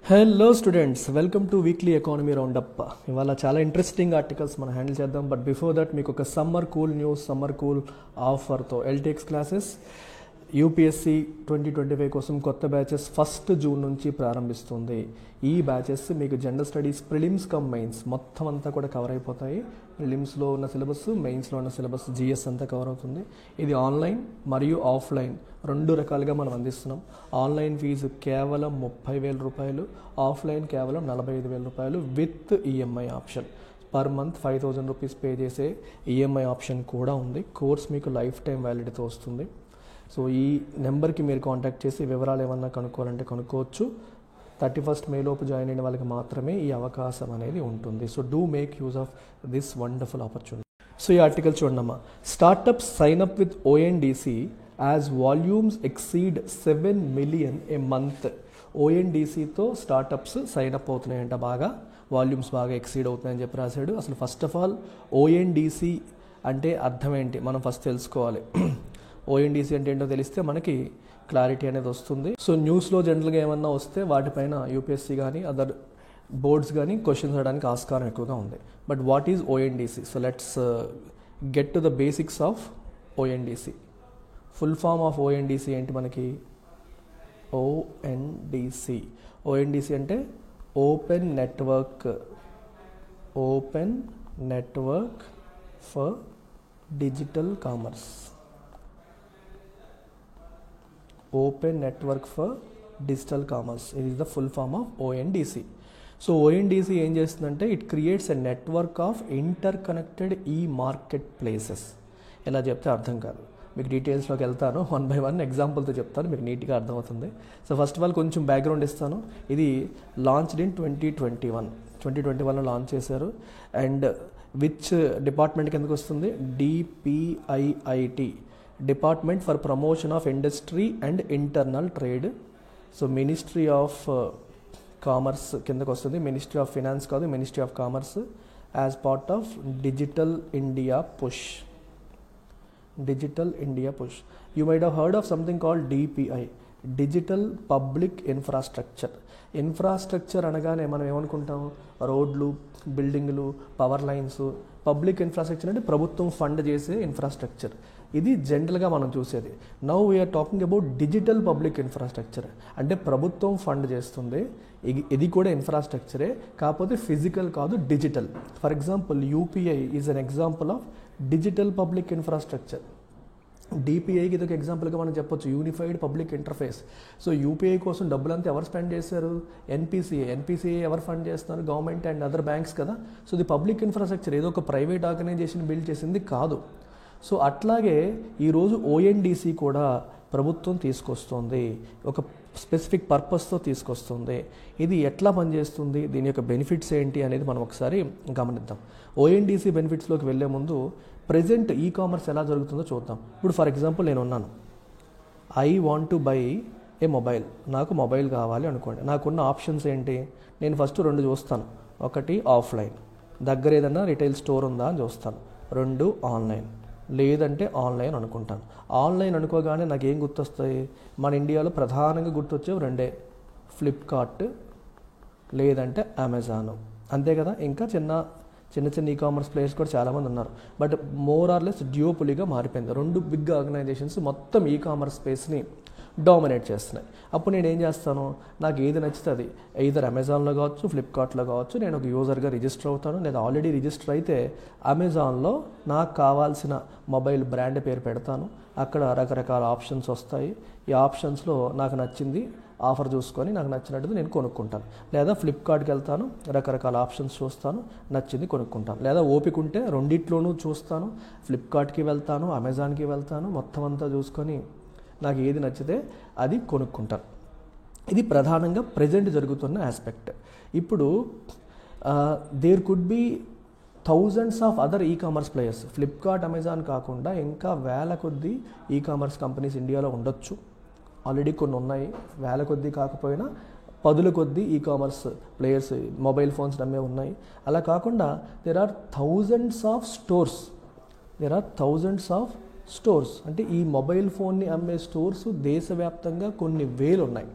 Hello students, welcome to weekly economy roundup. ఇవాళ చాలా interesting articles మనం హ్యాండిల్ చేద్దాం. బట్ బిఫోర్ దట్ మీకు ఒక summer cool news, summer cool ఆఫర్తో ఎల్టీఎక్స్ క్లాసెస్ యూపీఎస్సీ 2025 కోసం కొత్త బ్యాచెస్ 1 జూన్ నుంచి ప్రారంభిస్తుంది. ఈ బ్యాచెస్ మీకు general studies prelims come mains మొత్తం అంతా కూడా కవర్ అయిపోతాయి. ప్రిలిమ్స్లో ఉన్న సిలబస్, మెయిన్స్లో ఉన్న సిలబస్, జిఎస్ అంతా కవర్ అవుతుంది. ఇది ఆన్లైన్ మరియు ఆఫ్లైన్ రెండు రకాలుగా మనం అందిస్తున్నాం. ఆన్లైన్ ఫీజు కేవలం 30,000 రూపాయలు, ఆఫ్లైన్ కేవలం 45,000 రూపాయలు with EMI option. Per month 5,000 rupees pay చేసే ఈఎంఐ ఆప్షన్ కూడా ఉంది. కోర్స్ మీకు లైఫ్ టైం వ్యాలిడిటీతో వస్తుంది. సో ఈ నెంబర్కి మీరు కాంటాక్ట్ చేసి వివరాలు ఏమన్నా కనుక్కోవాలంటే కనుక్కోవచ్చు. 31st మే లోపు జాయిన్ అయిన వాళ్ళకి మాత్రమే ఈ అవకాశం అనేది ఉంటుంది. So do make use of this wonderful opportunity. So ఈ ఆర్టికల్ చూడమ్మా. Startups sign up with ONDC as volumes exceed 7 million a month. ఓఎన్డీసీతో స్టార్టప్స్ సైన్ అప్ అవుతున్నాయంట, బాగా వాల్యూమ్స్ బాగా ఎక్సీడ్ అవుతున్నాయని చెప్పి రాశాడు. అసలు ఫస్ట్ ఆఫ్ ఆల్ ఓఎన్డీసీ అంటే అర్థం ఏంటి మనం ఫస్ట్ తెలుసుకోవాలి. ఓఎన్డీసీ అంటే ఏంటో తెలిస్తే మనకి క్లారిటీ అనేది వస్తుంది. సో న్యూస్లో జనరల్గా ఏమన్నా వస్తే వాటిపైన యూపీఎస్సీ కానీ అదర్ బోర్డ్స్ కానీ క్వశ్చన్స్ అడడానికి ఆస్కారం ఎక్కువగా ఉంది. But what is ONDC? So let's get to the basics of ONDC. Full form of ONDC ఏంటి మనకి? ఓఎన్డీసీ. ఓఎన్డీసీ అంటే open network for digital commerce. Open network for digital commerce, ఇది is the full form of ONDC. So ONDC ఏం చేస్తుందంటే it creates a network of inter connected e market places. ఎలా చెప్తే అర్థం కాదు, మీకు డీటెయిల్స్లోకి వెళ్తాను. 1 by 1 ఎగ్జాంపుల్తో చెప్తాను, మీకు నీట్గా అర్థమవుతుంది. సో ఫస్ట్ ఆఫ్ ఆల్ కొంచెం బ్యాక్గ్రౌండ్ ఇస్తాను. ఇది లాంచ్డ్ ఇన్ 2021లో లాంచ్ చేశారు. అండ్ విచ్ డిపార్ట్మెంట్ కిందకు వస్తుంది? DPIIT, department for promotion of industry and internal trade. So ministry of commerce కిందకు వస్తుంది. మినిస్ట్రీ ఆఫ్ ఫినాన్స్ కాదు, ministry of commerce, as part of digital India push. You might have heard of something called DPI, digital public infrastructure. Infrastructure అనగానే మనం ఏమనుకుంటాం? రోడ్లు, బిల్డింగ్లు, power lines. Public infrastructure అంటే ప్రభుత్వం ఫండ్ చేసే ఇన్ఫ్రాస్ట్రక్చర్. ఇది జనరల్గా మనం చూసేది. Now we are talking about digital public infrastructure. అంటే ప్రభుత్వం ఫండ్ చేస్తుంది, ఇది కూడా ఇన్ఫ్రాస్ట్రక్చరే, కాకపోతే ఫిజికల్ కాదు, digital. For example UPI is an example of digital public infrastructure. డిపిఐకి ఇదొక ఎగ్జాంపుల్గా మనం చెప్పొచ్చు, unified public interface. So UPI కోసం డబ్బులంతా ఎవరు స్పెండ్ చేశారు? ఎన్పిసిఐ ఎవరు ఫండ్ చేస్తున్నారు? గవర్నమెంట్ అండ్ అదర్ బ్యాంక్స్ కదా. సో ఇది పబ్లిక్ ఇన్ఫ్రాస్ట్రక్చర్, ఏదో ఒక ప్రైవేట్ ఆర్గనైజేషన్ బిల్డ్ చేసింది కాదు. సో అట్లాగే ఈరోజు ఓఎన్డీసీ కూడా ప్రభుత్వం తీసుకొస్తుంది, ఒక స్పెసిఫిక్ పర్పస్తో తీసుకొస్తుంది. ఇది ఎట్లా పనిచేస్తుంది, దీని యొక్క బెనిఫిట్స్ ఏంటి అనేది మనం ఒకసారి గమనిద్దాం. ఓఎన్డీసీ బెనిఫిట్స్లోకి వెళ్ళే ముందు ప్రజెంట్ ఈ కామర్స్ ఎలా జరుగుతుందో చూద్దాం. ఇప్పుడు ఫర్ ఎగ్జాంపుల్ నేను ఉన్నాను, I want to buy A mobile. నాకు మొబైల్ కావాలి అనుకోండి. నాకున్న ఆప్షన్స్ ఏంటి? నేను ఫస్ట్ 2 చూస్తాను. ఒకటి ఆఫ్లైన్, దగ్గర ఏదన్నా రిటైల్ స్టోర్ ఉందా అని చూస్తాను. 2 ఆన్లైన్, లేదంటే ఆన్లైన్ అనుకుంటాను. ఆన్లైన్ అనుకోగానే నాకు ఏం గుర్తొస్తాయి? మన ఇండియాలో ప్రధానంగా గుర్తొచ్చేవి 2, ఫ్లిప్కార్ట్ లేదంటే అమెజాన్, అంతే కదా. ఇంకా చిన్న ఈ కామర్స్ ప్లేయర్స్ కూడా చాలామంది ఉన్నారు. బట్ మోర్ ఆర్ లెస్ డ్యూయోపోలీగా మారిపోయింది. 2 బిగ్ ఆర్గనైజేషన్స్ మొత్తం ఈ కామర్స్ స్పేస్ని డామినేట్ చేస్తున్నాయి. అప్పుడు నేను ఏం చేస్తాను? నాకు ఏది నచ్చుతుంది, either అమెజాన్లో కావచ్చు, ఫ్లిప్కార్ట్లో కావచ్చు, నేను ఒక యూజర్గా రిజిస్టర్ అవుతాను. లేదా ఆల్రెడీ రిజిస్టర్ అయితే అమెజాన్లో నాకు కావాల్సిన మొబైల్ బ్రాండ్ పేరు పెడతాను. అక్కడ రకరకాల ఆప్షన్స్ వస్తాయి. ఈ ఆప్షన్స్లో నాకు నచ్చింది ఆఫర్ చూసుకొని నాకు నచ్చినట్టుది నేను కొనుక్కుంటాను. లేదా ఫ్లిప్కార్ట్కి వెళ్తాను, రకరకాల ఆప్షన్స్ చూస్తాను, నచ్చింది కొనుక్కుంటాను. లేదా ఓపిక ఉంటే రెండిట్లోనూ చూస్తాను, ఫ్లిప్కార్ట్కి వెళ్తాను, అమెజాన్కి వెళ్తాను, మొత్తం అంతా చూసుకొని నాకు ఏది నచ్చితే అది కొనుక్కుంటాను. ఇది ప్రధానంగా ప్రజెంట్ జరుగుతున్న ఆస్పెక్ట్. ఇప్పుడు there could be thousands of other e commerce players. Flipkart, Amazon కాకుండా ఇంకా వేల కొద్దీ ఈ కామర్స్ కంపెనీస్ ఇండియాలో ఉండొచ్చు. ఆల్రెడీ కొన్ని ఉన్నాయి, వేల కొద్దీ కాకపోయినా 10ల కొద్దీ ఈ కామర్స్ ప్లేయర్స్ మొబైల్ ఫోన్స్ నమ్మే ఉన్నాయి. అలా కాకుండా there are thousands of stores. అంటే ఈ మొబైల్ ఫోన్ని అమ్మే స్టోర్స్ దేశవ్యాప్తంగా కొన్ని వేలు ఉన్నాయి.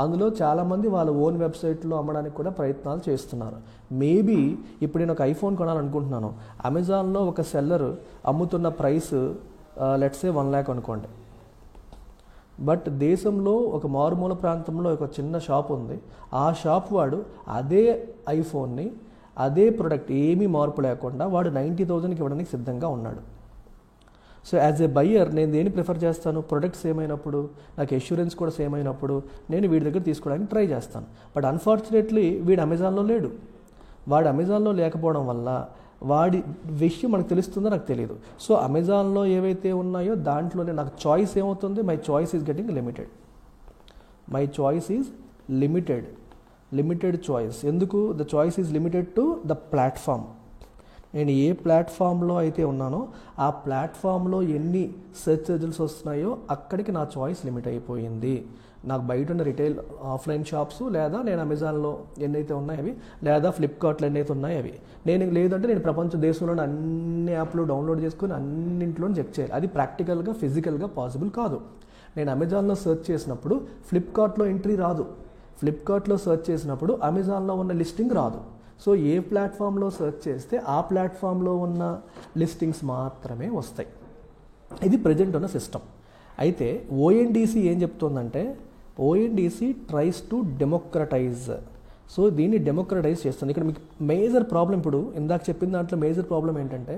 అందులో చాలామంది వాళ్ళ ఓన్ వెబ్సైట్లో అమ్మడానికి కూడా ప్రయత్నాలు చేస్తున్నారు. మేబీ ఇప్పుడు నేను ఒక ఐఫోన్ కొనాలనుకుంటున్నాను, అమెజాన్లో ఒక సెల్లర్ అమ్ముతున్న ప్రైస్ లెట్స్ సే 1 lakh అనుకోండి. బట్ దేశంలో ఒక మారుమూల ప్రాంతంలో ఒక చిన్న షాప్ ఉంది, ఆ షాప్ వాడు అదే ఐఫోన్ని అదే ప్రొడక్ట్ ఏమీ మార్పు లేకుండా వాడు 90,000కి ఇవ్వడానికి సిద్ధంగా ఉన్నాడు. సో యాజ్ ఏ బయ్యర్ నేను దేన్ని ప్రిఫర్ చేస్తాను? ప్రొడక్ట్ సేమ్ అయినప్పుడు, నాకు ఎష్యూరెన్స్ కూడా సేమ్ అయినప్పుడు నేను వీడి దగ్గర తీసుకోవడానికి ట్రై చేస్తాను. బట్ అన్ఫార్చునేట్లీ వీడు అమెజాన్లో లేడు. వాడు అమెజాన్లో లేకపోవడం వల్ల వాడి విషయం మనకు తెలుస్తుందో నాకు తెలియదు. సో అమెజాన్లో ఏవైతే ఉన్నాయో దాంట్లోనే నాకు చాయిస్ ఏమవుతుంది? My choice is getting limited. My choice is limited choice. ఎందుకు? The choice is limited to the platform. నేను ఏ ప్లాట్ఫామ్లో అయితే ఉన్నానో ఆ ప్లాట్ఫామ్లో ఎన్ని సెర్చ్ రిజల్ట్స్ వస్తున్నాయో అక్కడికి నా చాయిస్ లిమిట్ అయిపోయింది. నాకు బయట ఉన్న రిటైల్ ఆఫ్లైన్ షాప్స్ లేదా నేను అమెజాన్లో ఎన్నైతే ఉన్నాయో అవి, లేదా ఫ్లిప్కార్ట్లో ఎన్నైతే ఉన్నాయో అవి. లేదంటే నేను ప్రపంచ దేశంలోని అన్ని యాప్లు డౌన్లోడ్ చేసుకుని అన్నింటిలో చెక్ చేయాలి. అది ప్రాక్టికల్గా ఫిజికల్గా పాసిబుల్ కాదు. నేను అమెజాన్లో సెర్చ్ చేసినప్పుడు ఫ్లిప్కార్ట్లో ఎంట్రీ రాదు, ఫ్లిప్కార్ట్లో సెర్చ్ చేసినప్పుడు అమెజాన్లో ఉన్న లిస్టింగ్ రాదు. సో ఏ ప్లాట్ఫామ్లో సెర్చ్ చేస్తే ఆ ప్లాట్ఫామ్లో ఉన్న లిస్టింగ్స్ మాత్రమే వస్తాయి. ఇది ప్రజెంట్ ఉన్న సిస్టమ్. అయితే ఓఎన్డీసీ ఏం చెప్తుందంటే, ONDC tries to democratise. So దీన్ని డెమోక్రటైజ్ చేస్తుంది. ఇక్కడ మీకు మేజర్ ప్రాబ్లం, ఇప్పుడు ఇందాక చెప్పిన దాంట్లో మేజర్ ప్రాబ్లం ఏంటంటే,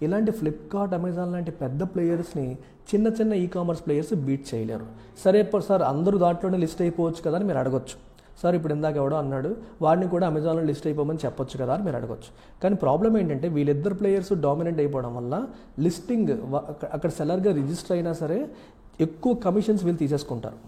ఇలాంటి ఫ్లిప్కార్ట్, అమెజాన్ లాంటి పెద్ద ప్లేయర్స్ని చిన్న చిన్న ఈకామర్స్ ప్లేయర్స్ బీట్ చేయలేరు. సరే సార్ అందరూ దాంట్లోనే లిస్ట్ అయిపోవచ్చు కదా అని మీరు అడగొచ్చు. సార్ ఇప్పుడు ఇందాక ఎవడో అన్నాడు వాడిని కూడా అమెజాన్లో లిస్ట్ అయిపోమని చెప్పొచ్చు కదా అని మీరు అడగొచ్చు. కానీ ప్రాబ్లం ఏంటంటే వీళ్ళిద్దరు ప్లేయర్స్ డామినెంట్ అయిపోవడం వల్ల లిస్టింగ్ అక్కడ సెల్లర్గా రిజిస్టర్ అయినా సరే ఎక్కువ కమిషన్స్ వీళ్ళు తీసేసుకుంటారు.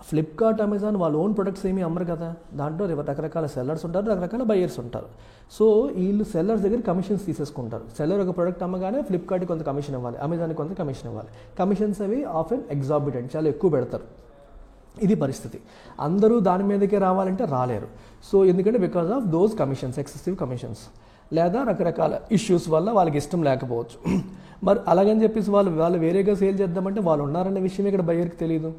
ఫ్లిప్కార్ట్, అమెజాన్ వాళ్ళ ఓన్ ప్రొడక్ట్స్ ఏమీ అమ్మరు కదా, దాంట్లో రకరకాల సెల్లర్స్ ఉంటారు, రకరకాల బయర్స్ ఉంటారు. సో వీళ్ళు సెల్లర్స్ దగ్గర కమిషన్స్ తీసేసుకుంటారు. సెల్లర్ ఒక ప్రొడక్ట్ అమ్మగానే ఫ్లిప్కార్ట్కి కొంత కమిషన్ ఇవ్వాలి, అమెజాన్కి కొంత కమిషన్ ఇవ్వాలి. కమిషన్స్ అవి ఆఫెన్ ఎగ్జాబిటెంట్, చాలా ఎక్కువ పెడతారు. ఇది పరిస్థితి. అందరూ దాని మీదకే రావాలంటే రాలేరు. సో ఎందుకంటే because of those commissions, excessive commissions, లేదా రకరకాల ఇష్యూస్ వల్ల వాళ్ళకి ఇష్టం లేకపోవచ్చు. మరి అలాగని చెప్పేసి వాళ్ళు వేరేగా సేల్ చేద్దామంటే వాళ్ళు ఉన్నారనే విషయం ఇక్కడ బయ్యర్కి తెలియదు.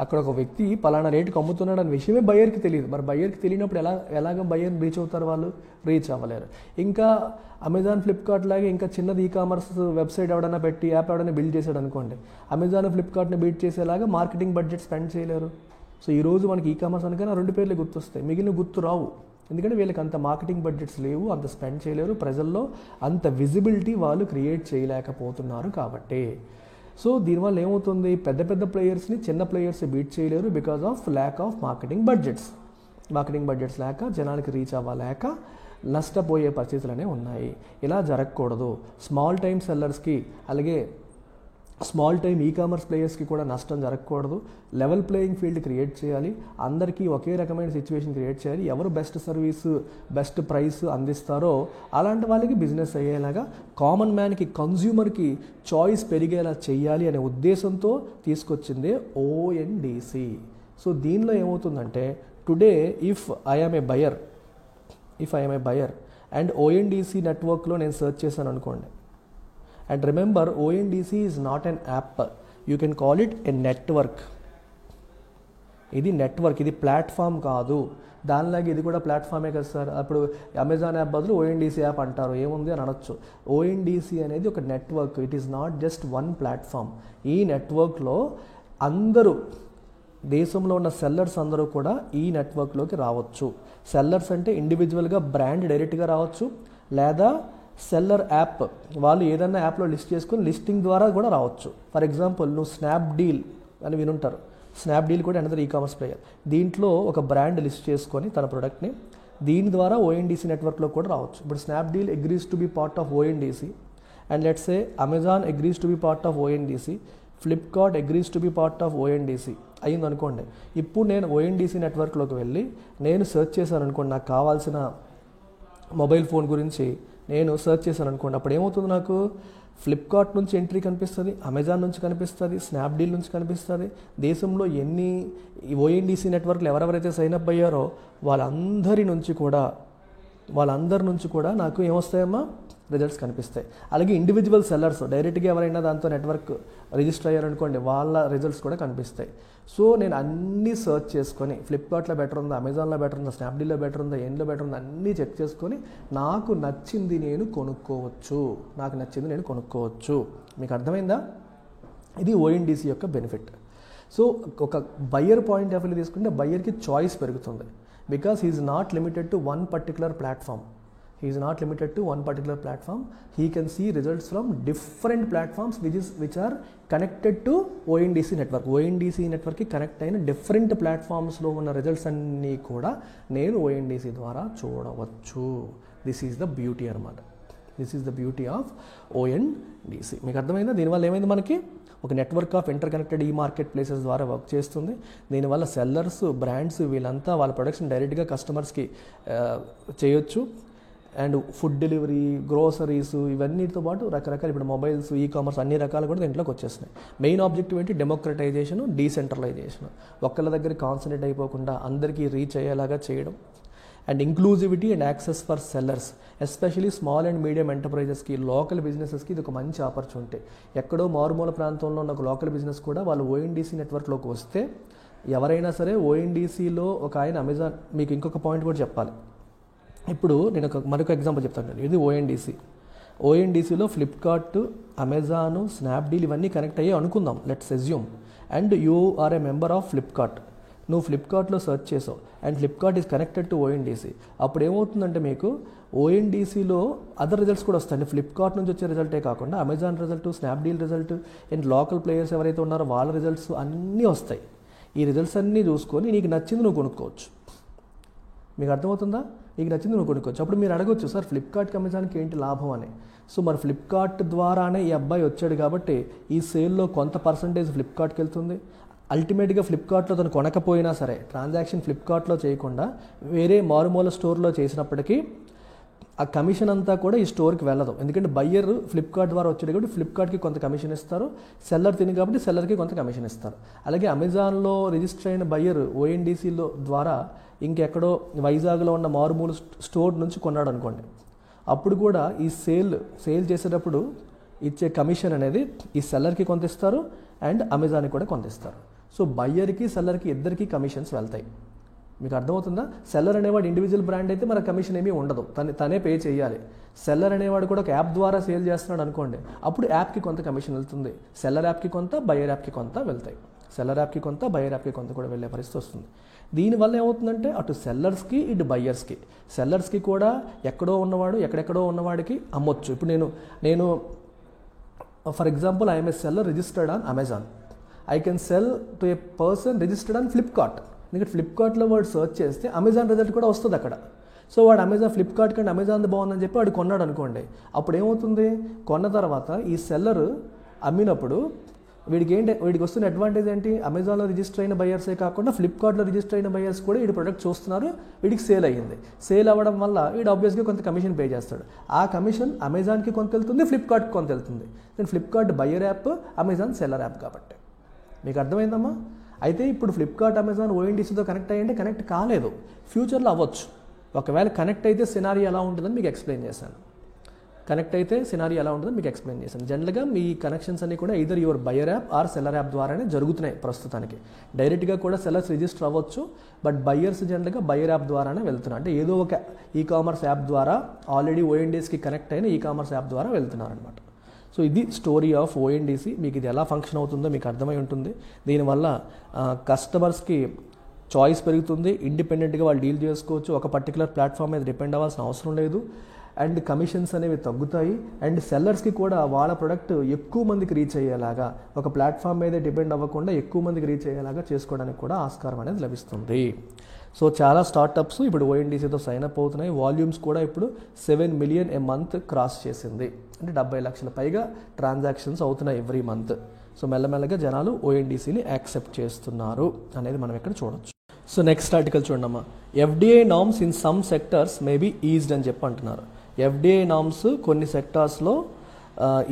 అక్కడ ఒక వ్యక్తి పలానా రేటుకి అమ్ముతున్నాడు అనే విషయమే బయ్యర్కి తెలియదు. మరి బయ్యర్కి తెలియనప్పుడు ఎలాగ బయ్యర్ని రీచ్ అవుతారు? వాళ్ళు రీచ్ అవ్వలేరు. ఇంకా అమెజాన్, ఫ్లిప్కార్ట్ లాగే ఇంకా చిన్నది ఈకామర్స్ వెబ్సైట్ ఎవడైనా పెట్టి యాప్ ఎవడైనా బిల్డ్ చేశాడు అనుకోండి, అమెజాన్, ఫ్లిప్కార్ట్ని బీట్ చేసేలాగా మార్కెటింగ్ బడ్జెట్ స్పెండ్ చేయలేరు. సో ఈరోజు మనకి ఈకామర్స్ అనగానే 2 పేర్లే గుర్తొస్తాయి, మిగిలిన గుర్తు రావు. ఎందుకంటే వీళ్ళకి అంత మార్కెటింగ్ బడ్జెట్స్ లేవు, అంత స్పెండ్ చేయలేరు, ప్రజల్లో అంత విజిబిలిటీ వాళ్ళు క్రియేట్ చేయలేకపోతున్నారు కాబట్టి. సో దీనివల్ల ఏమవుతుంది? పెద్ద పెద్ద ప్లేయర్స్ని చిన్న ప్లేయర్స్ బీట్ చేయలేరు because of lack of marketing budgets లేక, జనానికి రీచ్ అవ్వలేక నష్టపోయే పరిస్థితులు అనేవి ఉన్నాయి. ఇలా జరగకూడదు. స్మాల్ టైమ్ సెల్లర్స్కి అలాగే స్మాల్ టైమ్ ఈకామర్స్ ప్లేయర్స్కి కూడా నష్టం జరగకూడదు. లెవెల్ ప్లేయింగ్ ఫీల్డ్ క్రియేట్ చేయాలి. అందరికీ ఒకే రకమైన సిచ్యువేషన్ క్రియేట్ చేయాలి. ఎవరు బెస్ట్ సర్వీసు, బెస్ట్ ప్రైస్ అందిస్తారో అలాంటి వాళ్ళకి బిజినెస్ అయ్యేలాగా, కామన్ మ్యాన్కి, కన్జ్యూమర్కి చాయిస్ పెరిగేలా చేయాలి అనే ఉద్దేశంతో తీసుకొచ్చిందే ఓఎన్డీసీ. సో దీనిలో ఏమవుతుందంటే, today if I'm a buyer and ONDC నెట్వర్క్లో నేను సెర్చ్ చేశాను అనుకోండి, and remember ONDC is not an app, you can call it a network. ఇది నెట్వర్క్, ఇది ప్లాట్ఫామ్ కాదు. దానిలాగా ఇది కూడా ప్లాట్ఫామే కదా సార్. అప్పుడు అమెజాన్ యాప్ బదులు ఓఎన్డీసీ యాప్ అంటారు, ఏముంది అని అనొచ్చు. ఓఎన్డీసీ అనేది ఒక network, it is not just one platform. ఈ నెట్వర్క్లో అందరూ, దేశంలో ఉన్న సెల్లర్స్ అందరూ కూడా ఈ నెట్వర్క్లోకి రావచ్చు. సెల్లర్స్ అంటే ఇండివిజువల్గా బ్రాండ్ డైరెక్ట్గా రావచ్చు, లేదా సెల్లర్ యాప్ వాళ్ళు ఏదైనా యాప్లో లిస్ట్ చేసుకుని లిస్టింగ్ ద్వారా కూడా రావచ్చు. ఫర్ ఎగ్జాంపుల్ నువ్వు స్నాప్డీల్ అని వినుంటారు. స్నాప్డీల్ కూడా అనదర్ ఈకామర్స్ ప్లేయర్. దీంట్లో ఒక బ్రాండ్ లిస్ట్ చేసుకొని తన ప్రొడక్ట్ని దీని ద్వారా ఓఎన్డీసీ నెట్వర్క్లో కూడా రావచ్చు. ఇప్పుడు Snapdeal agrees to be part of ONDC and let's say Amazon agrees to be part of ONDC, Flipkart agrees to be part of ONDC అయింది అనుకోండి. ఇప్పుడు నేను ఓఎన్డీసీ నెట్వర్క్లోకి వెళ్ళి నేను సెర్చ్ చేశాను అనుకోండి, నాకు కావాల్సిన మొబైల్ ఫోన్ గురించి నేను సెర్చ్ చేశాను అనుకోండి, అప్పుడు ఏమవుతుంది? నాకు ఫ్లిప్కార్ట్ నుంచి ఎంట్రీ కనిపిస్తుంది, అమెజాన్ నుంచి కనిపిస్తుంది, స్నాప్డీల్ నుంచి కనిపిస్తుంది. దేశంలో ఎన్ని ఓఎన్డీసీ నెట్వర్క్లు ఎవరెవరైతే సైన్అప్ అయ్యారో వాళ్ళందరి నుంచి కూడా నాకు ఏమొస్తాయమ్మా? రిజల్ట్స్ కనిపిస్తాయి. అలాగే ఇండివిజువల్ సెల్లర్స్ డైరెక్ట్గా ఎవరైనా దాంతో నెట్వర్క్ రిజిస్టర్ అయ్యారనుకోండి, వాళ్ళ రిజల్ట్స్ కూడా కనిపిస్తాయి. సో నేను అన్నీ సర్చ్ చేసుకొని ఫ్లిప్కార్ట్లో బెటర్ ఉందా, అమెజాన్లో బెటర్ ఉందా, స్నాప్డీల్లో బెటర్ ఉందా, ఏంలో బెటర్ ఉందా అన్నీ చెక్ చేసుకొని నాకు నచ్చింది నేను కొనుక్కోవచ్చు. మీకు అర్థమైందా? ఇది ఓఎన్డీసీ యొక్క బెనిఫిట్. సో ఒక బయ్యర్ పాయింట్ ఆఫ్ వ్యూ తీసుకుంటే బయ్యర్కి చాయిస్ పెరుగుతుంది. Because he is not limited to one particular platform. He can see results from different platforms which are connected to ONDC network. ONDC network కి connect అయిన different ప్లాట్ఫామ్స్లో ఉన్న results అన్నీ కూడా నేను ONDC ద్వారా చూడవచ్చు. దిస్ ఈజ్ ద బ్యూటీ అనమాట. This is the beauty of ONDC. మీకు అర్థమైందా? దీనివల్ల ఏమైంది, మనకి ఒక network of inter connected e market places ద్వారా వర్క్ చేస్తుంది. దీనివల్ల సెల్లర్స్, బ్రాండ్స్ వీళ్ళంతా వాళ్ళ ప్రొడక్షన్ డైరెక్ట్గా కస్టమర్స్కి చేయొచ్చు. అండ్ ఫుడ్ డెలివరీ, గ్రోసరీస్ ఇవన్నీతో పాటు రకరకాల ఇప్పుడు మొబైల్స్, ఈ కామర్స్ అన్ని రకాలు కూడా దీంట్లోకి వచ్చేస్తున్నాయి. మెయిన్ ఆబ్జెక్టివ్ ఏంటి? Democratisation, decentralisation. ఒక్కళ్ళ దగ్గర కాన్సన్ట్రేట్ అయిపోకుండా అందరికీ రీచ్ అయ్యేలాగా చేయడం. And inclusivity and access for sellers, especially small and medium ఎంటర్ప్రైజెస్కి, లోకల్ బిజినెసెస్కి ఇది ఒక మంచి ఆపర్చునిటీ. ఎక్కడో మారుమూల ప్రాంతంలో ఉన్న ఒక లోకల్ బిజినెస్ కూడా వాళ్ళు ONDC నెట్వర్క్లోకి వస్తే, ఎవరైనా సరే ONDCలో ఒక ఆయన అమెజాన్, మీకు ఇంకొక పాయింట్ కూడా చెప్పాలి. ఇప్పుడు నేను మరొక ఎగ్జాంపుల్ చెప్తాను. ఇది ఓఎన్డీసీలో ఫ్లిప్కార్ట్, అమెజాన్, స్నాప్డీల్ ఇవన్నీ కనెక్ట్ అయ్యి అనుకుందాం, let's assume. And you are a member of Flipkart. నువ్వు ఫ్లిప్కార్ట్లో సెర్చ్ చేసావు and Flipkart is connected to ONDC. అప్పుడు ఏమవుతుందంటే మీకు ONDCలో అదర్ రిజల్ట్స్ కూడా వస్తాయి. ఫ్లిప్కార్ట్ నుంచి వచ్చే రిజల్టే కాకుండా Amazon result, Snapdeal result and local players ఎవరైతే ఉన్నారో వాళ్ళ రిజల్ట్స్ అన్నీ వస్తాయి. ఈ రిజల్ట్స్ అన్నీ చూసుకొని నీకు నచ్చింది నువ్వు కొనుక్కోవచ్చు. మీకు అర్థమవుతుందా? నీకు నచ్చింది నువ్వు కొనుక్కోవచ్చు. అప్పుడు మీరు అడగొచ్చు, సార్ ఫ్లిప్కార్ట్కి అమెజాన్కి ఏంటి లాభం అని. సో మరి ఫ్లిప్కార్ట్ ద్వారానే ఈ అబ్బాయి వచ్చాడు కాబట్టి ఈ సేల్లో కొంత పర్సంటేజ్ ఫ్లిప్కార్ట్కి వెళ్తుంది. అల్టిమేట్గా ఫ్లిప్కార్ట్లో తను కొనకపోయినా సరే ట్రాన్సాక్షన్ ఫ్లిప్కార్ట్లో చేయకుండా వేరే మారుమూల స్టోర్లో చేసినప్పటికీ ఆ కమిషన్ అంతా కూడా ఈ స్టోర్కి వెళ్ళదు. ఎందుకంటే బయ్యర్ ఫ్లిప్కార్ట్ ద్వారా వచ్చాడు కాబట్టి ఫ్లిప్కార్ట్కి కొంత కమిషన్ ఇస్తారు, సెల్లర్ తిని కాబట్టి సెల్లర్కి కొంత కమిషన్ ఇస్తారు. అలాగే అమెజాన్లో రిజిస్టర్ అయిన బయ్యర్ ONDCలో ద్వారా ఇంకెక్కడో వైజాగ్లో ఉన్న మారుమూల స్టోర్ నుంచి కొన్నాడు అనుకోండి, అప్పుడు కూడా ఈ సేల్ చేసేటప్పుడు ఇచ్చే కమిషన్ అనేది ఈ సెల్లర్కి కొంత ఇస్తారు అండ్ అమెజాన్కి కూడా కొంత ఇస్తారు. సో బయ్యర్కి, సెల్లర్కి ఇద్దరికి కమిషన్స్ వెళ్తాయి. మీకు అర్థమవుతుందా? సెల్లర్ అనేవాడు ఇండివిజువల్ బ్రాండ్ అయితే మన కమిషన్ ఏమీ ఉండదు, తనే పే చేయాలి. సెల్లర్ అనేవాడు కూడా ఒక యాప్ ద్వారా సేల్ చేస్తున్నాడు అనుకోండి, అప్పుడు యాప్కి కొంత కమిషన్ వెళ్తుంది. సెల్లర్ యాప్కి కొంత, బయ్యర్ యాప్కి కొంత వెళ్తాయి. సెల్లర్ యాప్కి కొంత, బయ్యర్ యాప్కి కొంత కూడా వెళ్ళే పరిస్థితి వస్తుంది. దీనివల్ల ఏమవుతుందంటే అటు సెల్లర్స్కి, ఇటు బయ్యర్స్కి కూడా ఎక్కడో ఉన్నవాడికి అమ్మొచ్చు. ఇప్పుడు నేను for example I'm a seller registered on Amazon. I can sell to A person registered on Flipkart. ఎందుకంటే ఫ్లిప్కార్ట్లో వాడు సర్చ్ చేస్తే అమెజాన్ రిజల్ట్ కూడా వస్తుంది అక్కడ. సో వాడు ఫ్లిప్కార్ట్ కంటే అమెజాన్ది బాగుందని చెప్పి వాడు కొన్నాడు అనుకోండి, అప్పుడు ఏమవుతుంది, కొన్న తర్వాత ఈ సెల్లర్ అమ్మినప్పుడు వీడికి వస్తున్న అడ్వాంటేజ్ ఏంటి? అమెజాన్లో రిజిస్టర్ అయిన బయర్సే కాకుండా ఫ్లిప్కార్ట్లో రిజిస్టర్ అయిన బయర్స్ కూడా వీడి ప్రొడక్ట్ చూస్తున్నారు, వీడికి సేల్ అయ్యింది. సేల్ అవ్వడం వల్ల వీడు ఆబ్వియస్గా కొంత కమిషన్ పే చేస్తాడు. ఆ కమిషన్ అమెజాన్కి కొంత వెళ్తుంది, ఫ్లిప్కార్ట్కి కొంత వెళ్తుంది. Then Flipkart buyer app, Amazon seller app కాబట్టి. మీకు అర్థమైందమ్మా? అయితే ఇప్పుడు ఫ్లిప్కార్ట్, అమెజాన్ ONDCతో కనెక్ట్ అయ్యంటే కనెక్ట్ కాలేదు, ఫ్యూచర్లో అవ్వచ్చు. ఒకవేళ కనెక్ట్ అయితే సినారీ ఎలా ఉంటుందని మీకు ఎక్స్ప్లెయిన్ చేశాను. జనరల్గా మీ కనెక్షన్స్ అన్నీ కూడా either your buyer app or seller app ద్వారానే జరుగుతున్నాయి ప్రస్తుతానికి. డైరెక్ట్గా కూడా సెల్లర్స్ రిజిస్టర్ అవ్వచ్చు, బట్ బయ్యర్స్ జనరల్గా బయ్యర్ యాప్ ద్వారానే వెళ్తున్నారు. అంటే ఏదో ఒక ఈ కామర్స్ యాప్ ద్వారా ఆల్రెడీ ONDCకి కనెక్ట్ అయిన ఈ కామర్స్ యాప్ ద్వారా వెళ్తున్నారు అనమాట. సో ఇది స్టోరీ ఆఫ్ ONDC. మీకు ఇది ఎలా ఫంక్షన్ అవుతుందో మీకు అర్థమై ఉంటుంది. దీనివల్ల కస్టమర్స్కి చాయిస్ పెరుగుతుంది, ఇండిపెండెంట్గా వాళ్ళు డీల్ చేసుకోవచ్చు, ఒక పర్టికులర్ ప్లాట్ఫామ్ మీద డిపెండ్ అవ్వాల్సిన అవసరం లేదు. అండ్ కమిషన్స్ అనేవి తగ్గుతాయి. అండ్ సెల్లర్స్కి కూడా వాళ్ళ ప్రొడక్ట్ ఎక్కువ మందికి రీచ్ అయ్యేలాగా, ఒక ప్లాట్ఫామ్ మీద డిపెండ్ అవ్వకుండా ఎక్కువ మందికి రీచ్ అయ్యేలాగా చేసుకోవడానికి కూడా ఆస్కారం అనేది లభిస్తుంది. సో చాలా స్టార్టప్స్ ఇప్పుడు ONDCతో సైన్ అప్ అవుతున్నాయి. వాల్యూమ్స్ కూడా ఇప్పుడు 7 మిలియన్ ఏ మంత్ క్రాస్ చేసింది. అంటే 70 లక్షల పైగా ట్రాన్సాక్షన్స్ అవుతున్నాయి ఎవ్రీ మంత్. సో మెల్లమెల్లగా జనాలు ONDCని యాక్సెప్ట్ చేస్తున్నారు అనేది మనం ఇక్కడ చూడొచ్చు. సో నెక్స్ట్ ఆర్టికల్ చూడమ్మా. FDA norms in some sectors may be eased అని చెప్పి అంటున్నారు. FDA నార్మ్స్ కొన్ని సెక్టార్స్లో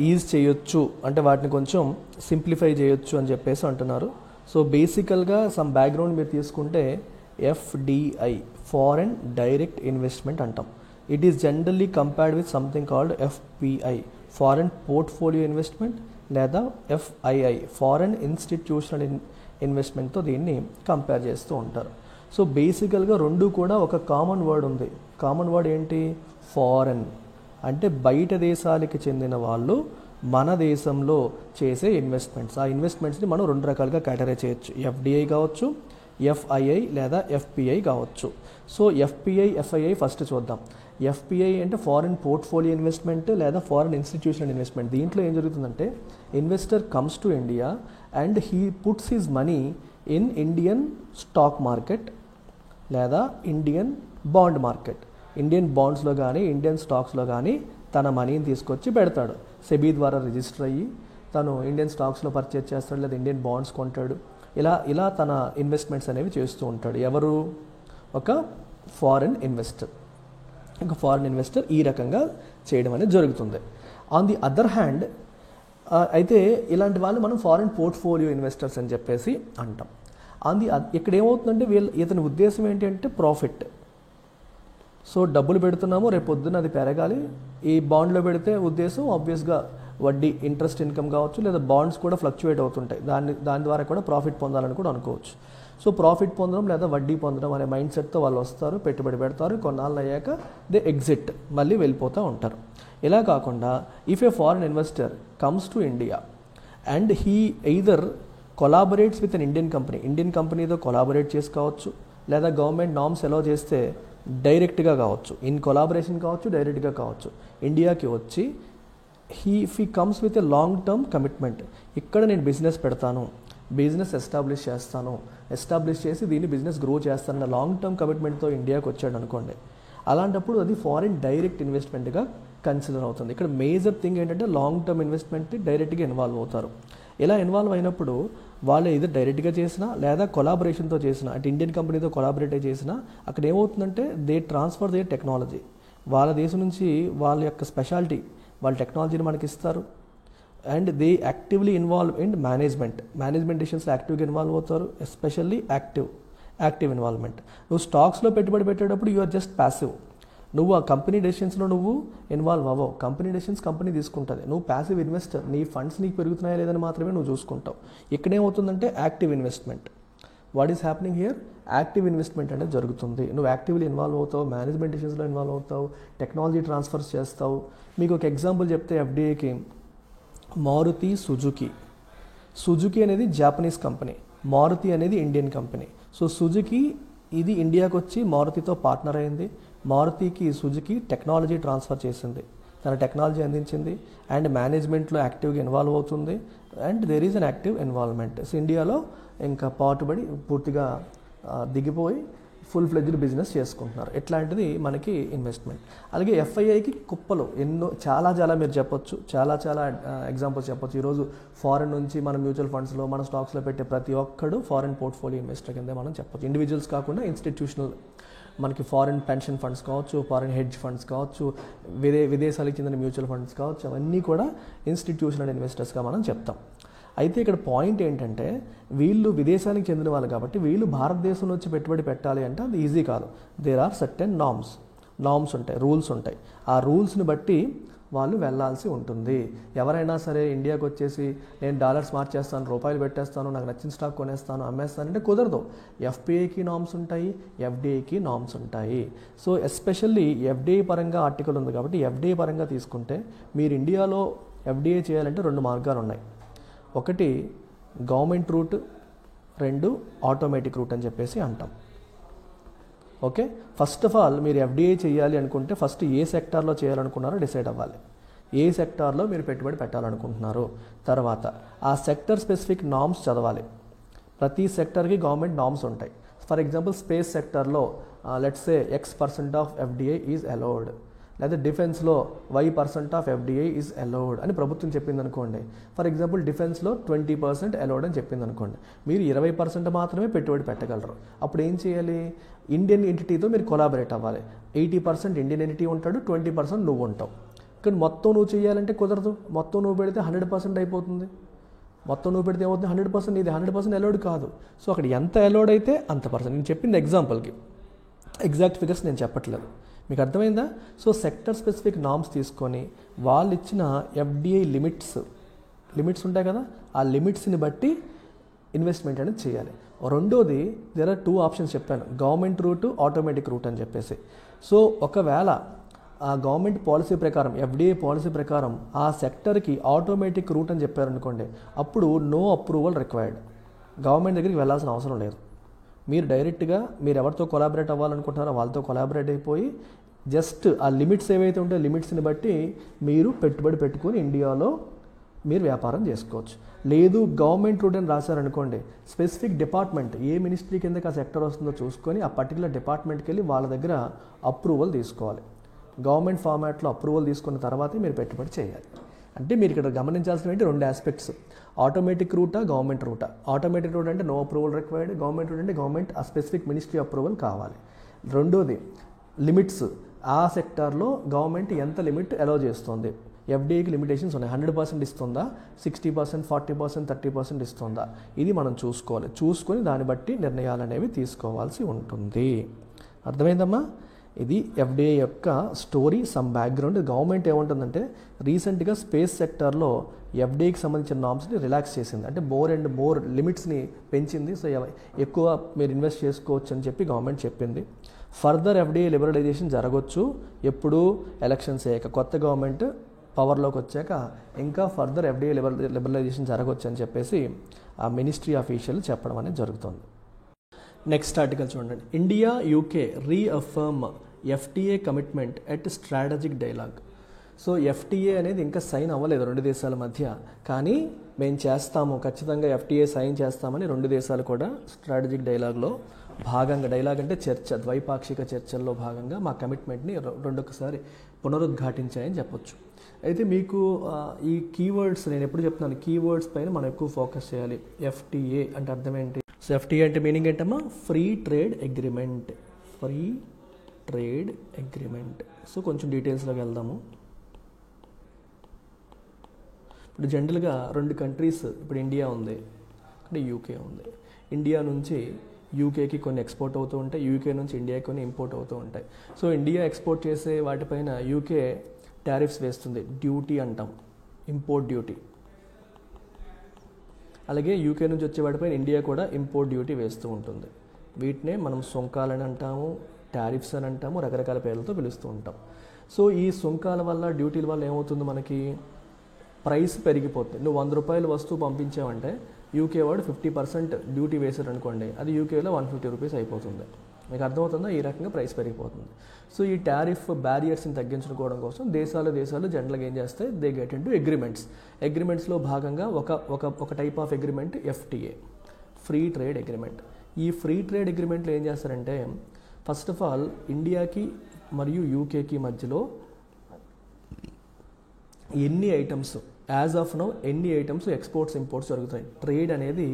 ఈజ్ చేయొచ్చు, అంటే వాటిని కొంచెం సింప్లిఫై చేయొచ్చు అని చెప్పేసి అంటున్నారు. సో బేసికల్గా సమ్ బ్యాక్గ్రౌండ్ మీరు తీసుకుంటే FDI ఫారెన్ డైరెక్ట్ ఇన్వెస్ట్మెంట్ అంటాం. It is generally compared with something called FPI, foreign portfolio investment, లేదా ఎఫ్ఐఐ, ఫారెన్ ఇన్స్టిట్యూషనల్ ఇన్వెస్ట్మెంట్తో దీన్ని కంపేర్ చేస్తూ ఉంటారు. సో బేసికల్గా రెండు కూడా ఒక కామన్ వర్డ్ ఉంది. కామన్ వర్డ్ ఏంటి? ఫారెన్. అంటే బయట దేశాలకి చెందిన వాళ్ళు మన దేశంలో చేసే ఇన్వెస్ట్మెంట్స్. ఆ ఇన్వెస్ట్మెంట్స్ని మనం రెండు రకాలుగా కేటగరైజ్ చేయొచ్చు. ఎఫ్డిఐ కావచ్చు, ఎఫ్ఐఐ లేదా ఎఫ్పిఐ కావచ్చు. సో ఎఫ్పిఐ, ఎఫ్ఐఐ ఫస్ట్ చూద్దాం. ఎఫ్పిఐ అంటే ఫారిన్ పోర్ట్ఫోలియో ఇన్వెస్ట్మెంట్ లేదా ఫారిన్ ఇన్స్టిట్యూషనల్ ఇన్వెస్ట్మెంట్. దీంట్లో ఏం జరుగుతుందంటే investor comes to India and he puts his money in Indian stock market లేదా ఇండియన్ బాండ్ మార్కెట్. ఇండియన్ బాండ్స్లో కానీ ఇండియన్ స్టాక్స్లో కానీ తన మనీని తీసుకొచ్చి పెడతాడు. సెబీ ద్వారా రిజిస్టర్ అయ్యి తను ఇండియన్ స్టాక్స్లో పర్చేజ్ చేస్తాడు లేదా ఇండియన్ బాండ్స్ కొంటాడు. ఇలా తన ఇన్వెస్ట్మెంట్స్ అనేవి చేస్తూ ఉంటాడు. ఎవరు? ఒక ఫారిన్ ఇన్వెస్టర్. ఒక ఫారిన్ ఇన్వెస్టర్ ఈ రకంగా చేయడం అనేది జరుగుతుంది. ఆన్ ది అదర్ హ్యాండ్ అయితే ఇలాంటి వాళ్ళు మనం ఫారిన్ పోర్ట్ఫోలియో ఇన్వెస్టర్స్ అని చెప్పేసి అంటాం. ఇక్కడ ఏమవుతుందంటే ఇతని ఉద్దేశం ఏంటి అంటే ప్రాఫిట్. సో డబ్బులు పెడుతున్నాము, రేపు పొద్దున్న అది పెరగాలి. ఈ బాండ్లో పెడితే ఉద్దేశం ఆబ్వియస్గా వడ్డీ, ఇంట్రెస్ట్ ఇన్కమ్ కావచ్చు, లేదా బాండ్స్ కూడా ఫ్లక్చువేట్ అవుతుంటాయి. దాని ద్వారా కూడా ప్రాఫిట్ పొందాలని కూడా అనుకోవచ్చు. సో ప్రాఫిట్ పొందడం లేదా వడ్డీ పొందడం అనే మైండ్ సెట్తో వాళ్ళు వస్తారు, పెట్టుబడి పెడతారు, కొన్నాళ్ళు అయ్యాక దే ఎగ్జిట్, మళ్ళీ వెళ్ళిపోతూ ఉంటారు. ఇలా కాకుండా if A foreign investor comes to India and he either కొలాబరేట్స్ with an Indian కంపెనీతో కొలాబరేట్ చేసుకోవచ్చు, లేదా గవర్నమెంట్ నామ్స్ ఎలా చేస్తే డైరెక్ట్గా కావచ్చు, ఇన్ కొలాబరేషన్ కావచ్చు, డైరెక్ట్గా కావచ్చు, ఇండియాకి వచ్చి if he comes with a long term commitment, ఇక్కడ నేను బిజినెస్ పెడతాను, బిజినెస్ ఎస్టాబ్లిష్ చేసి దీన్ని బిజినెస్ గ్రో చేస్తానన్న లాంగ్ టర్మ్ కమిట్మెంట్తో ఇండియాకి వచ్చాడు అనుకోండి, అలాంటప్పుడు అది ఫారిన్ డైరెక్ట్ ఇన్వెస్ట్మెంట్గా కన్సిడర్ అవుతుంది. ఇక్కడ మేజర్ థింగ్ ఏంటంటే లాంగ్ టర్మ్ ఇన్వెస్ట్మెంట్ డైరెక్ట్గా ఇన్వాల్వ్ అవుతారు. ఇలా ఇన్వాల్వ్ అయినప్పుడు వాళ్ళు ఇది డైరెక్ట్గా చేసినా లేదా కొలాబరేషన్తో చేసినా, అంటే ఇండియన్ కంపెనీతో కొలాబరేట్ చేసినా, అక్కడ ఏమవుతుందంటే దే ట్రాన్స్ఫర్ దేర్ టెక్నాలజీ. వాళ్ళ దేశం నుంచి వాళ్ళ యొక్క స్పెషాలిటీ, వాళ్ళ టెక్నాలజీని మనకి ఇస్తారు. And they actively involve in management డిసిషన్స్లో యాక్టివ్గా ఇన్వాల్వ్ అవుతారు, ఎస్పెషల్లీ యాక్టివ్ ఇన్వాల్వ్మెంట్. నువ్వు స్టాక్స్లో పెట్టుబడి పెట్టేటప్పుడు యు ఆర్ జస్ట్ ప్యాసివ్. నువ్వు ఆ కంపెనీ డెసిషన్స్లో నువ్వు ఇన్వాల్వ్ అవ్వవు. కంపెనీ డెసిషన్స్ కంపెనీ తీసుకుంటుంది. నువ్వు ప్యాసివ్ ఇన్వెస్టర్, నీ ఫండ్స్ నీకు పెరుగుతున్నాయా లేదని మాత్రమే నువ్వు చూసుకుంటావు. ఇక్కడేమవుతుందంటే active investment. What is happening here? Active investment అనేది జరుగుతుంది. నువ్వు యాక్టివ్లీ ఇన్వాల్వ్ అవుతావు, మేనేజ్మెంట్ డిసిషన్స్లో ఇన్వాల్వ్ అవుతావు, టెక్నాలజీ ట్రాన్స్ఫర్స్ చేస్తావు. మీకు ఒక ఎగ్జాంపుల్ చెప్తే ఎఫ్డిఐకి మారుతి సుజుకి అనేది జాపనీస్ కంపెనీ, మారుతి అనేది ఇండియన్ కంపెనీ. సో సుజుకి ఇది ఇండియాకి వచ్చి మారుతితో పార్ట్నర్ అయింది. మారుతికి సుజుకి టెక్నాలజీ ట్రాన్స్ఫర్ చేసింది, తన టెక్నాలజీ అందించింది, అండ్ మేనేజ్మెంట్లో యాక్టివ్గా ఇన్వాల్వ్ అవుతుంది, and there is an active involvement. So ఇండియాలో ఇంకా పాటుపడి పూర్తిగా దిగిపోయి ఫుల్ ఫ్లెడ్జ్డ్ బిజినెస్ చేసుకుంటున్నారు. ఇట్లాంటిది మనకి ఇన్వెస్ట్మెంట్. అలాగే ఎఫ్ఐఐకి కుప్పలు ఎన్నో చాలా మీరు చెప్పొచ్చు, చాలా ఎగ్జాంపుల్స్ చెప్పొచ్చు. ఈరోజు ఫారెన్ నుంచి మన మ్యూచువల్ ఫండ్స్లో, మన స్టాక్స్లో పెట్టే ప్రతి ఒక్కడు ఫారెన్ పోర్ట్ఫోలియో ఇన్వెస్టర్ కింద మనం చెప్పొచ్చు. ఇండివిజువల్స్ కాకుండా ఇన్స్టిట్యూషనల్, మనకి ఫారెన్ పెన్షన్ ఫండ్స్ కావచ్చు, ఫారెన్ హెడ్జ్ ఫండ్స్ కావచ్చు, విదేశాలకు చెందిన మ్యూచువల్ ఫండ్స్ కావచ్చు, అవన్నీ కూడా ఇన్స్టిట్యూషనల్ ఇన్వెస్టర్స్గా మనం చెప్తాం. అయితే ఇక్కడ పాయింట్ ఏంటంటే వీళ్ళు విదేశానికి చెందిన వాళ్ళు కాబట్టి వీళ్ళు భారతదేశంలో వచ్చి పెట్టుబడి పెట్టాలి అంటే అది ఈజీ కాదు. దేర్ ఆర్ సర్టెన్ నామ్స్ ఉంటాయి, రూల్స్ ఉంటాయి. ఆ రూల్స్ని బట్టి వాళ్ళు వెళ్ళాల్సి ఉంటుంది. ఎవరైనా సరే ఇండియాకి వచ్చేసి నేను డాలర్స్ మార్చేస్తాను, రూపాయలు పెట్టేస్తాను, నాకు నచ్చిన స్టాక్ కొనేస్తాను, అమ్మేస్తానంటే కుదరదు. ఎఫ్పిఐకి నామ్స్ ఉంటాయి, ఎఫ్డిఐకి నామ్స్ ఉంటాయి. సో ఎస్పెషల్లీ ఎఫ్డిఐ పరంగా ఆర్టికల్ ఉంది కాబట్టి ఎఫ్డిఐ పరంగా తీసుకుంటే మీరు ఇండియాలో ఎఫ్డిఐ చేయాలంటే 2 మార్గాలు ఉన్నాయి. ఒకటి గవర్నమెంట్ రూట్, 2 ఆటోమేటిక్ రూట్ అని చెప్పేసి అంటాం. ఓకే, ఫస్ట్ ఆఫ్ ఆల్ మీరు ఎఫ్డిఐ చేయాలి అనుకుంటే ఫస్ట్ ఏ సెక్టార్లో చేయాలనుకున్నారో డిసైడ్ అవ్వాలి. ఏ సెక్టార్లో మీరు పెట్టుబడి పెట్టాలనుకుంటున్నారు, తర్వాత ఆ సెక్టర్ స్పెసిఫిక్ నామ్స్ చదవాలి. ప్రతి సెక్టర్కి గవర్నమెంట్ నామ్స్ ఉంటాయి. ఫర్ ఎగ్జాంపుల్ స్పేస్ సెక్టార్లో let's say X% of FDI is allowed, లేదా డిఫెన్స్లో Y% of FDI is allowed అని ప్రభుత్వం చెప్పింది అనుకోండి. ఫర్ ఎగ్జాంపుల్ డిఫెన్స్లో 20% అలౌడ్ అని చెప్పింది అనుకోండి. మీరు 20% మాత్రమే పెట్టుబడి పెట్టగలరు. అప్పుడు ఏం చేయాలి? ఇండియన్ ఎంటిటీతో మీరు కొలాబరేట్ అవ్వాలి. 80% ఇండియన్ ఎంటిటీ ఉంటాడు, 20% నువ్వు ఉంటావు. కానీ మొత్తం నువ్వు చేయాలంటే కుదరదు. మొత్తం నువ్వు పెడితే 100% అయిపోతుంది. మొత్తం నువ్వు పెడితే ఏమవుతుంది? 100%. ఇది 100% అలౌడ్ కాదు. సో అక్కడ ఎంత అలౌడ్ అయితే అంత పర్సెంట్. నేను చెప్పింది ఎగ్జాంపుల్కి, ఎగ్జాక్ట్ ఫిగర్స్ నేను చెప్పట్లేదు. మీకు అర్థమైందా? సో సెక్టర్ స్పెసిఫిక్ నామ్స్ తీసుకొని వాళ్ళు ఇచ్చిన ఎఫ్డిఐ లిమిట్స్ ఉంటాయి కదా, ఆ లిమిట్స్ని బట్టి ఇన్వెస్ట్మెంట్ అనేది చేయాలి. రెండోది, దేర్ ఆర్ 2 ఆప్షన్స్ చెప్పాను, గవర్నమెంట్ రూట్, ఆటోమేటిక్ రూట్ అని చెప్పేసి. సో ఒకవేళ ఆ గవర్నమెంట్ పాలసీ ప్రకారం, ఎఫ్డిఐ పాలసీ ప్రకారం ఆ సెక్టర్కి ఆటోమేటిక్ రూట్ అని చెప్పారనుకోండి, అప్పుడు నో అప్రూవల్ రిక్వైర్డ్, గవర్నమెంట్ దగ్గరికి వెళ్ళాల్సిన అవసరం లేదు. మీరు డైరెక్ట్గా మీరు ఎవరితో కొలాబరేట్ అవ్వాలనుకుంటున్నారో వాళ్ళతో కొలాబరేట్ అయిపోయి జస్ట్ ఆ లిమిట్స్ ఏవైతే ఉంటాయో లిమిట్స్ని బట్టి మీరు పెట్టుబడి పెట్టుకొని ఇండియాలో మీరు వ్యాపారం చేసుకోవచ్చు. లేదు గవర్నమెంట్ రూట్ అని రాశారనుకోండి, స్పెసిఫిక్ డిపార్ట్మెంట్ ఏ మినిస్ట్రీ కిందకి ఆ సెక్టర్ వస్తుందో చూసుకొని ఆ పర్టికులర్ డిపార్ట్మెంట్కి వెళ్ళి వాళ్ళ దగ్గర అప్రూవల్ తీసుకోవాలి. గవర్నమెంట్ ఫార్మాట్లో అప్రూవల్ తీసుకున్న తర్వాతే మీరు పెట్టుబడి చేయాలి. అంటే మీరు ఇక్కడ గమనించాల్సినవి 2 ఆస్పెక్ట్స్, ఆటోమేటిక్ రూటా, గవర్నమెంట్ రూటా. ఆటోమేటిక్ రూట్ అంటే no approval required, government route అంటే గవర్నమెంట్ ఆ స్పెసిఫిక్ మినిస్ట్రీ అప్రూవల్ కావాలి. రెండోది లిమిట్స్, ఆ సెక్టార్లో గవర్నమెంట్ ఎంత లిమిట్ అలౌ చేస్తుంది, ఎఫ్డిఐకి లిమిటేషన్స్ ఉన్నాయి, 100% ఇస్తుందా, 60%, 40%, 30% ఇస్తుందా, ఇది మనం చూసుకొని దాన్ని బట్టి నిర్ణయాలు అనేవి తీసుకోవాల్సి ఉంటుంది. అర్థమైందమ్మా? ఇది ఎఫ్డిఐ యొక్క స్టోరీ, సమ్ బ్యాక్గ్రౌండ్. గవర్నమెంట్ ఏముంటుందంటే రీసెంట్గా స్పేస్ సెక్టార్లో ఎఫ్డిఐకి సంబంధించిన నామ్స్ని రిలాక్స్ చేసింది, అంటే మోర్ అండ్ మోర్ లిమిట్స్ని పెంచింది. సో ఎక్కువ మీరు ఇన్వెస్ట్ చేసుకోవచ్చు అని చెప్పి గవర్నమెంట్ చెప్పింది. ఫర్దర్ ఎఫ్డిఐ లిబరలైజేషన్ జరగవచ్చు ఎప్పుడు, ఎలక్షన్స్ అయ్యాక, కొత్త గవర్నమెంట్ పవర్లోకి వచ్చాక ఇంకా ఫర్దర్ ఎఫ్డిఐ లిబరలైజేషన్ జరగవచ్చు అని చెప్పేసి ఆ మినిస్ట్రీ ఆఫీషియల్ చెప్పడం అనేది జరుగుతుంది. నెక్స్ట్ ఆర్టికల్ చూడండి, India UK రీఅఫర్మ్ FTA commitment at strategic dialogue. So FTA అనేది ఇంకా సైన్ అవ్వలేదు 2 దేశాల మధ్య, కానీ మేము చేస్తాము, ఖచ్చితంగా ఎఫ్టిఏ సైన్ చేస్తామని 2 దేశాలు కూడా స్ట్రాటజిక్ డైలాగ్లో భాగంగా, డైలాగ్ అంటే చర్చ, ద్వైపాక్షిక చర్చల్లో భాగంగా మా కమిట్మెంట్ని రెండొకసారి పునరుద్ఘాటించాయని చెప్పొచ్చు. అయితే మీకు ఈ కీవర్డ్స్ నేను ఎప్పుడు చెప్తున్నాను, కీవర్డ్స్ పైన మనం ఎక్కువ ఫోకస్ చేయాలి. ఎఫ్టిఏ అంటే అర్థం ఏంటి? సో ఎఫ్టిఏ అంటే మీనింగ్ ఏంటమ్మా? Free trade agreement. Free trade agreement. So కొంచెం డీటెయిల్స్లోకి వెళ్దాము. ఇప్పుడు జనరల్గా 2 కంట్రీస్, ఇప్పుడు ఇండియా ఉంది, అంటే యూకే ఉంది. ఇండియా నుంచి యూకేకి కొన్ని ఎక్స్పోర్ట్ అవుతూ ఉంటాయి, యూకే నుంచి ఇండియాకి కొన్ని ఇంపోర్ట్ అవుతూ ఉంటాయి. సో ఇండియా ఎక్స్పోర్ట్ చేసే వాటిపైన యూకే టారిఫ్స్ వేస్తుంది, డ్యూటీ అంటాం, ఇంపోర్ట్ డ్యూటీ. అలాగే యూకే నుంచి వచ్చే వాటిపైన ఇండియా కూడా ఇంపోర్ట్ డ్యూటీ వేస్తూ ఉంటుంది. వీటినే మనం సుంకాలని అంటాము, టారిఫ్స్ అని అంటాము, రకరకాల పేర్లతో పిలుస్తూ ఉంటాం. సో ఈ సుంకాల వల్ల, డ్యూటీల వల్ల ఏమవుతుంది, మనకి ప్రైస్ పెరిగిపోతుంది. నువ్వు 100 రూపాయలు వస్తువు పంపించావంటే యూకే వాడు 50% డ్యూటీ వేసారు అనుకోండి, అది యూకేలో 150 రూపీస్ అయిపోతుంది. మీకు అర్థమవుతుందా? ఈ రకంగా ప్రైస్ పెరిగిపోతుంది. సో ఈ టారిఫ్ బ్యారియర్స్ని తగ్గించుకోవడం కోసం దేశాలు జనరల్గా ఏం చేస్తాయి, దే గెట్ ఇంటూ అగ్రిమెంట్స్లో భాగంగా ఒక type of agreement FTA, free trade agreement. ఈ ఫ్రీ ట్రేడ్ అగ్రిమెంట్లో ఏం చేస్తారంటే, ఫస్ట్ ఆఫ్ ఆల్ ఇండియాకి మరియు యూకేకి మధ్యలో ఎన్ని ఐటమ్స్, యాజ్ ఆఫ్ నౌ ఎన్ని ఐటమ్స్ ఎక్స్పోర్ట్స్ ఇంపోర్ట్స్ జరుగుతాయి, ట్రేడ్ అనేది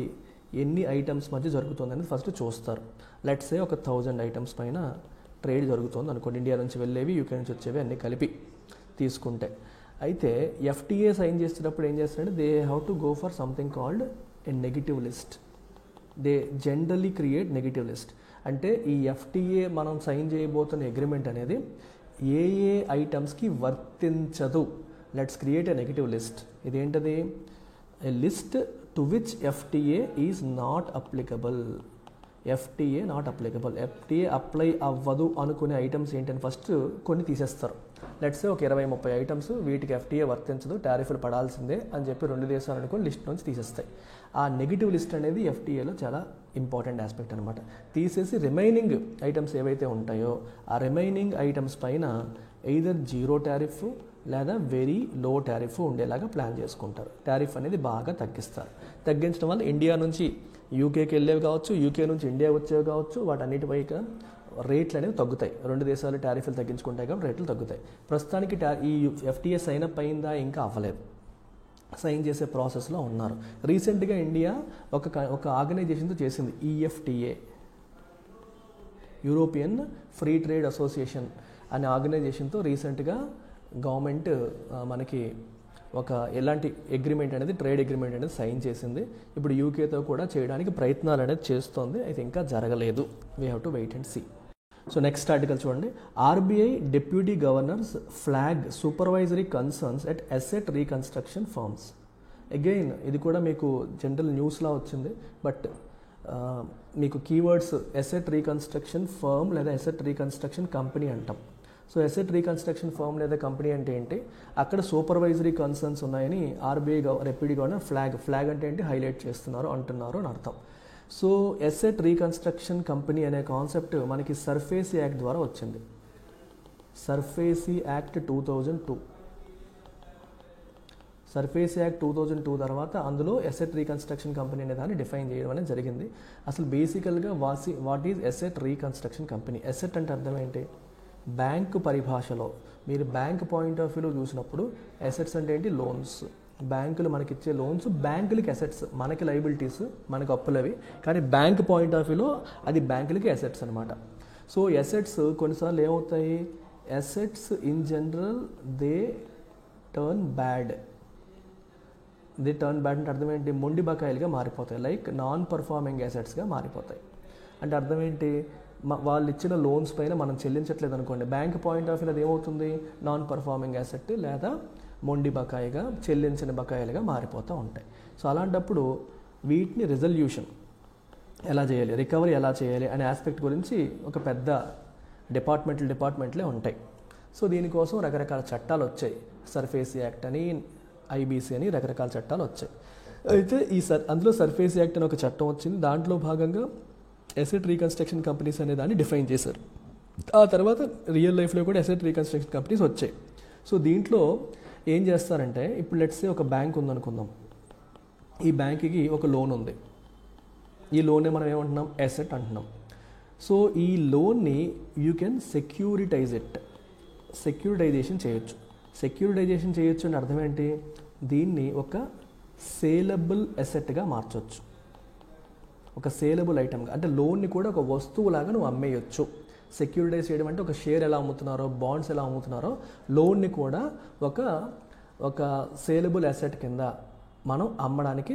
ఎన్ని ఐటమ్స్ మధ్య జరుగుతుంది అనేది ఫస్ట్ చూస్తారు. లెట్స్ సే ఒక 1000 ఐటమ్స్ పైన ట్రేడ్ జరుగుతుంది అనుకోండి, ఇండియా నుంచి వెళ్ళేవి, యూకే నుంచి వచ్చేవి అన్నీ కలిపి తీసుకుంటే. అయితే ఎఫ్టిఏ సైన్ చేసేటప్పుడు ఏం చేస్తారంటే, they have to go for something called a negative list. They generally create negative list. అంటే ఈ ఎఫ్టిఏ మనం సైన్ చేయబోతున్న అగ్రిమెంట్ అనేది ఏ ఐటమ్స్కి వర్తించదు. Let's create a negative list. ఇదేంటది? A list to which FTA is not applicable. FTA not applicable, FTA apply అవ్వదు అనుకునే ఐటమ్స్ ఏంటని ఫస్ట్ కొన్ని తీసేస్తారు. లెట్స్ ఒక 20-30 ఐటమ్స్ వీటికి ఎఫ్టిఏ వర్తించదు, టారిఫ్లు పడాల్సిందే అని చెప్పి 2 దేశాలు అనుకుని లిస్ట్ నుంచి తీసేస్తాయి. ఆ నెగిటివ్ లిస్ట్ అనేది ఎఫ్టిఏలో చాలా ఇంపార్టెంట్ ఆస్పెక్ట్ అనమాట. తీసేసి రిమైనింగ్ ఐటమ్స్ ఏవైతే ఉంటాయో ఆ రిమైనింగ్ ఐటమ్స్ పైన ఎయిదర్ 0 టారిఫ్ లేదా వెరీ లో టారిఫ్ ఉండేలాగా ప్లాన్ చేసుకుంటారు. టారిఫ్ అనేది బాగా తగ్గిస్తారు. తగ్గించడం వల్ల ఇండియా నుంచి యూకేకి వెళ్ళేవి కావచ్చు, యూకే నుంచి ఇండియా వచ్చేవి కావచ్చు, వాటన్నిటిపై రేట్లు అనేవి తగ్గుతాయి. 2 దేశాలు టారిఫ్లు తగ్గించుకుంటాయి కాబట్టి రేట్లు తగ్గుతాయి. ప్రస్తుతానికి ఈ ఎఫ్టిఏ సైన్ అప్ అయిందా? ఇంకా అవ్వలేదు, సైన్ చేసే ప్రాసెస్లో ఉన్నారు. రీసెంట్గా ఇండియా ఒక ఆర్గనైజేషన్తో చేసింది, EFTA, European free trade association అనే ఆర్గనైజేషన్తో రీసెంట్గా గవర్నమెంట్ మనకి ఒక ఎలాంటి అగ్రిమెంట్ అనేది, ట్రేడ్ అగ్రిమెంట్ అనేది సైన్ చేసింది. ఇప్పుడు యూకేతో కూడా చేయడానికి ప్రయత్నాలు అనేది చేస్తోంది. అయితే ఇంకా జరగలేదు. We have to wait and see. So next article చూడండి, RBI deputy governors flag supervisory concerns at asset reconstruction firms. Again ఇది కూడా మీకు జనరల్ న్యూస్లా వచ్చింది, బట్ మీకు కీవర్డ్స్ అసెట్ రీకన్స్ట్రక్షన్ ఫర్మ్ లేదా అసెట్ రీకన్స్ట్రక్షన్ కంపెనీ అంటాం. సో అసెట్ రీకన్స్ట్రక్షన్ ఫర్మ్ లేదా కంపెనీ అంటే ఏంటి, అక్కడ సూపర్వైజరీ కన్సర్న్స్ ఉన్నాయని ఆర్బీఐ డెప్యూటీ గవర్నర్ ఫ్లాగ్ అంటే ఏంటి, హైలైట్ చేస్తున్నారు అంటున్నారు అని అర్థం. సో అసెట్ రీకన్స్ట్రక్షన్ కంపెనీ అనే కాన్సెప్ట్ మనకి సర్ఫేసీ యాక్ట్ ద్వారా వచ్చింది. SARFAESI act 2002. సర్ఫేసీ యాక్ట్ 2002 తర్వాత అందులో అసెట్ రీకన్స్ట్రక్షన్ కంపెనీ అనే దాన్ని డిఫైన్ చేయడం అనేది జరిగింది. అసలు బేసికల్గా what is asset reconstruction company? Asset అంటే అర్థం ఏంటి? బ్యాంకు పరిభాషలో మీరు బ్యాంక్ పాయింట్ ఆఫ్ వ్యూలో చూసినప్పుడు అసెట్స్ అంటే ఏంటి, లోన్స్. బ్యాంకులు మనకి ఇచ్చే లోన్స్, బ్యాంకులకి అసెట్స్, మనకి లయబిలిటీస్, మనకి అప్పులవి. కానీ బ్యాంక్ పాయింట్ ఆఫ్ వ్యూలో అది బ్యాంకులకి అసెట్స్ అనమాట. సో అసెట్స్ కొన్నిసార్లు ఏమవుతాయి, assets in general they turn bad అంటే అర్థం ఏంటి, మొండి బకాయిలుగా మారిపోతాయి, లైక్ నాన్ పర్ఫార్మింగ్ అసెట్స్గా మారిపోతాయి. అంటే అర్థం ఏంటి, వాళ్ళు ఇచ్చిన లోన్స్ పైన మనం చెల్లించట్లేదు అనుకోండి, బ్యాంక్ పాయింట్ ఆఫ్ వ్యూ అది ఏమవుతుంది, నాన్ పర్ఫార్మింగ్ అసెట్ లేదా మొండి బకాయిగా, చెల్లించిన బకాయిలుగా మారిపోతూ ఉంటాయి. సో అలాంటప్పుడు వీటిని రిజల్యూషన్ ఎలా చేయాలి, రికవరీ ఎలా చేయాలి అనే ఆస్పెక్ట్ గురించి ఒక పెద్ద డిపార్ట్మెంట్లే ఉంటాయి. సో దీనికోసం రకరకాల చట్టాలు వచ్చాయి, సర్ఫేసీ యాక్ట్ అని, ఐబీసీ అని రకరకాల చట్టాలు వచ్చాయి. అయితే అందులో సర్ఫేసీ యాక్ట్ అని ఒక చట్టం వచ్చింది. దాంట్లో భాగంగా అసెట్ రీకన్స్ట్రక్షన్ కంపెనీస్ అనే దాన్ని డిఫైన్ చేశారు. ఆ తర్వాత రియల్ లైఫ్లో కూడా అసెట్ రీకన్స్ట్రక్షన్ కంపెనీస్ వచ్చాయి. సో దీంట్లో ఏం చేస్తారంటే, ఇప్పుడు లెట్స్ సే ఒక బ్యాంక్ ఉందనుకుందాం, ఈ బ్యాంక్కి ఒక లోన్ ఉంది. ఈ లోన్నే మనం ఏమంటున్నాం, అసెట్ అంటున్నాం. సో ఈ లోన్ని యూ కెన్ సెక్యూరిటైజేషన్ చేయొచ్చు. సెక్యూరిటైజేషన్ చేయొచ్చు అంటే అర్థం ఏంటి, దీన్ని ఒక సేలబుల్ అసెట్గా మార్చవచ్చు, ఒక సేలబుల్ ఐటమ్గా. అంటే లోన్ని కూడా ఒక వస్తువులాగా నువ్వు అమ్మేయచ్చు. సెక్యూరిటైజ్ చేయడం అంటే ఒక షేర్ ఎలా అమ్ముతున్నారో, బాండ్స్ ఎలా అమ్ముతున్నారో, లోన్ని కూడా ఒక సేలబుల్ అసెట్ కింద మనం అమ్మడానికి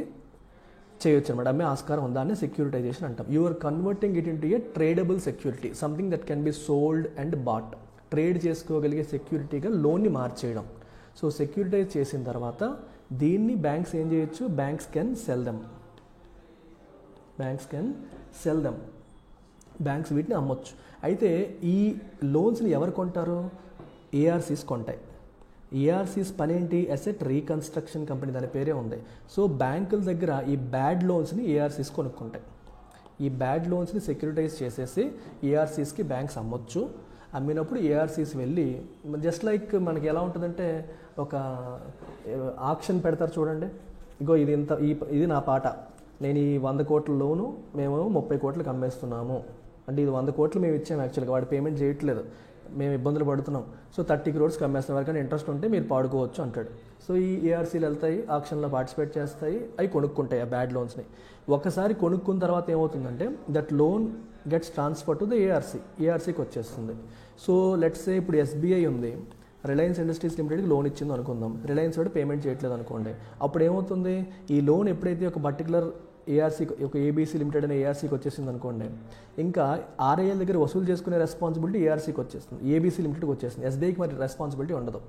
చేయొచ్చు అనమాట, అమ్మే ఆస్కారం ఉంది. దాన్ని సెక్యూరిటైజేషన్ అంటాం. You are converting it into a tradable security, something that can be sold and bought. Trade చేసుకోగలిగే సెక్యూరిటీగా లోన్ని మార్చేయడం. సో సెక్యూరిటైజ్ చేసిన తర్వాత దీన్ని బ్యాంక్స్ ఏం చేయొచ్చు, banks can sell them. Banks వీటిని అమ్మొచ్చు. అయితే ఈ లోన్స్ని ఎవరు కొంటారు, ఏఆర్సీస్ కొంటాయి. ఏఆర్సీస్ పని ఏంటి, అసెట్ రీకన్స్ట్రక్షన్ కంపెనీ, దాని పేరే ఉంది. సో బ్యాంకుల దగ్గర ఈ బ్యాడ్ లోన్స్ని ఏఆర్సీస్ కొనుక్కుంటాయి. ఈ బ్యాడ్ లోన్స్ని సెక్యూరిటైజ్ చేసేసి ఏఆర్సీస్కి బ్యాంక్స్ అమ్మొచ్చు. అమ్మినప్పుడు ఏఆర్సీస్ వెళ్ళి, జస్ట్ లైక్ మనకి ఎలా ఉంటుందంటే, ఒక ఆక్షన్ పెడతారు చూడండి, ఇగో ఇది నా పాట, నేను ఈ 100 కోట్ల లోను మేము 30 కోట్లకు అమ్మేస్తున్నాము అంటే, ఇది 100 కోట్లు మేము ఇచ్చాము, యాక్చువల్గా వాడు పేమెంట్ చేయట్లేదు, మేము ఇబ్బందులు పడుతున్నాం, సో 30 crores అమ్మేస్తాం, ఎవరికైనా ఇంట్రెస్ట్ ఉంటే మీరు పాడుకోవచ్చు అంటాడు. సో ఈ ఏఆర్సీలు వెళ్తాయి, ఆక్షన్లో పార్టిసిపేట్ చేస్తాయి, అవి కొనుక్కుంటాయి ఆ బ్యాడ్ లోన్స్ని. ఒకసారి కొనుక్కున్న తర్వాత ఏమవుతుందంటే, that loan gets transfer to the ఏఆర్సీకి వచ్చేస్తుంది. సో లెట్స్ సే ఇప్పుడు ఎస్బీఐ ఉంది, రిలయన్స్ ఇండస్ట్రీస్ లిమిటెడ్కి లోన్ ఇచ్చింది అనుకుందాం, రిలయన్స్ వాడు పేమెంట్ చేయట్లేదు అనుకోండి, అప్పుడు ఏమవుతుంది, ఈ లోన్ ఎప్పుడైతే ఒక పర్టికులర్ ఏఆర్సీకి, ఒక ఏబీసీ లిమిటెడ్ అనే ఏఆర్సీకి వచ్చేసింది అనుకోండి, ఇంకా ఆర్ఐఎల్ దగ్గర వసూలు చేసుకునే రెస్పాన్సిబిలిటీ ఏఆర్సీకి వచ్చేస్తుంది, ఏబీసీ లిమిటెడ్కి వచ్చేస్తుంది. ఎస్బీఐకి మరి రెస్పాన్సిబిలిటీ ఉండదు.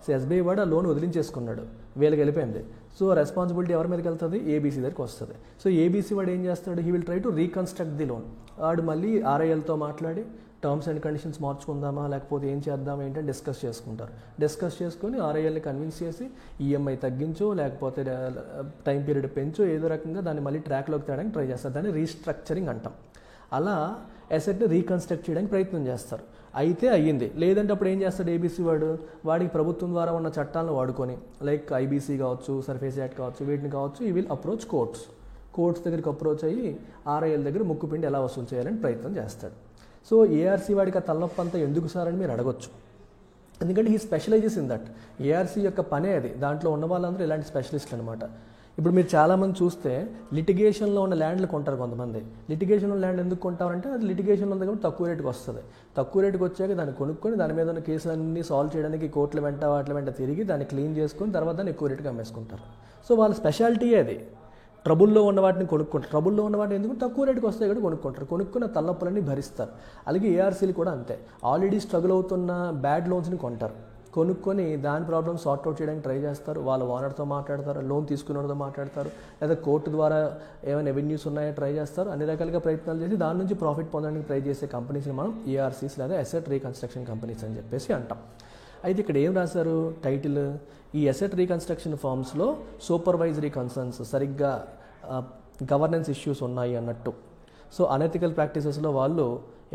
సో ఎస్బీఐ వాడు ఆ లోన్ వదిలించేసుకున్నాడు, వీళ్ళకి వెళ్ళిపోయింది. సో రెస్పాన్సిబిలిటీ ఎవరి మీదకి వెళ్తుంది, ఏబీసీ దగ్గరికి వస్తుంది. సో ఏబీసీ వాడు ఏం చేస్తాడు, he will try to reconstruct the loan. వాడు మళ్ళీ ఆర్ఐఎల్తో మాట్లాడి టర్మ్స్ అండ్ కండిషన్స్ మార్చుకుందామా, లేకపోతే ఏం చేద్దామా ఏంటని డిస్కస్ చేసుకుంటారు. డిస్కస్ చేసుకొని ఆర్ఐఎల్ని కన్విన్స్ చేసి ఈఎంఐ తగ్గించో, లేకపోతే టైం పీరియడ్ పెంచో, ఏదో రకంగా దాన్ని మళ్ళీ ట్రాక్లోకి తేడానికి ట్రై చేస్తారు. దాన్ని రీస్ట్రక్చరింగ్ అంటాం. అలా అసెట్ని రీకన్స్ట్రక్ట్ చేయడానికి ప్రయత్నం చేస్తారు. అయితే అయ్యింది, లేదంటే అప్పుడు ఏం చేస్తాడు ఏబీసీ వాడికి ప్రభుత్వం ద్వారా ఉన్న చట్టాలను వాడుకొని, లైక్ ఐబీసీ కావచ్చు, సర్ఫేస్ యాక్ట్ కావచ్చు, వీటిని కావచ్చు, ఈ విల్ అప్రోచ్ కోర్ట్స్ దగ్గరికి అప్రోచ్ అయ్యి ఆర్ఐఎల్ దగ్గర ముక్కుపిండి ఎలా వసూలు చేయాలని ప్రయత్నం చేస్తాడు. సో ఏఆర్సీ వాడికి ఆ తలనొప్పి అంతా ఎందుకు సార్ అని మీరు అడగొచ్చు, ఎందుకంటే he specialises in that. ARC యొక్క పనే అది, దాంట్లో ఉన్న వాళ్ళందరూ ఇలాంటి స్పెషలిస్ట్లు అనమాట. ఇప్పుడు మీరు చాలామంది చూస్తే లిటిగేషన్లో ఉన్న ల్యాండ్లు కొంటారు కొంతమంది. లిటిగేషన్లో ల్యాండ్ ఎందుకు కొంటారంటే, అది లిటిగేషన్లో ఉంది కాబట్టి తక్కువ రేటుకి వస్తుంది. తక్కువ రేటుకి వచ్చాక దాన్ని కొనుక్కొని దాని మీద ఉన్న కేసులన్నీ సాల్వ్ చేయడానికి కోర్టుల వెంట వాటి వెంట తిరిగి దాన్ని క్లీన్ చేసుకొని తర్వాత దాన్ని ఎక్కువ రేటుకి అమ్మేసుకుంటారు. సో వాళ్ళ స్పెషాలిటీ అది. ట్రబుల్లో ఉన్న వాటిని కొనుక్కుంటారు. ట్రబుల్లో ఉన్న వాటిని ఎందుకు తక్కువ రేటుకి వస్తాయి కూడా కొనుక్కుంటారు. కొనుక్కున్న తలనొప్పులన్నీ భరిస్తారు. అలాగే ఏఆర్సీలు కూడా అంతే. ఆల్రెడీ స్ట్రగుల్ అవుతున్న బ్యాడ్ లోన్స్ని కొంటారు. కొనుక్కొని దాని ప్రాబ్లమ్ సార్ట్అవుట్ చేయడానికి ట్రై చేస్తారు. వాళ్ళ ఓనర్తో మాట్లాడతారు, లోన్ తీసుకున్నతో మాట్లాడతారు, లేదా కోర్టు ద్వారా ఏమైనా రెవెన్యూస్ ఉన్నాయో ట్రై చేస్తారు. అన్ని రకాలుగా ప్రయత్నాలు చేసి దాని నుంచి ప్రాఫిట్ పొందడానికి ట్రై చేసే కంపెనీస్ని మనం ఏఆర్సీస్ లేదా అసెట్ రీకన్స్ట్రక్షన్ కంపెనీస్ అని చెప్పేసి అంటాం. అయితే ఇక్కడ ఏం రాశారు టైటిల్, ఈ అసెట్ రీకన్స్ట్రక్షన్ ఫర్మ్స్లో సూపర్వైజరీ కన్సర్న్స్, సరిగ్గా గవర్నెన్స్ ఇష్యూస్ ఉన్నాయి అన్నట్టు. సో అనెథికల్ ప్రాక్టీసెస్లో వాళ్ళు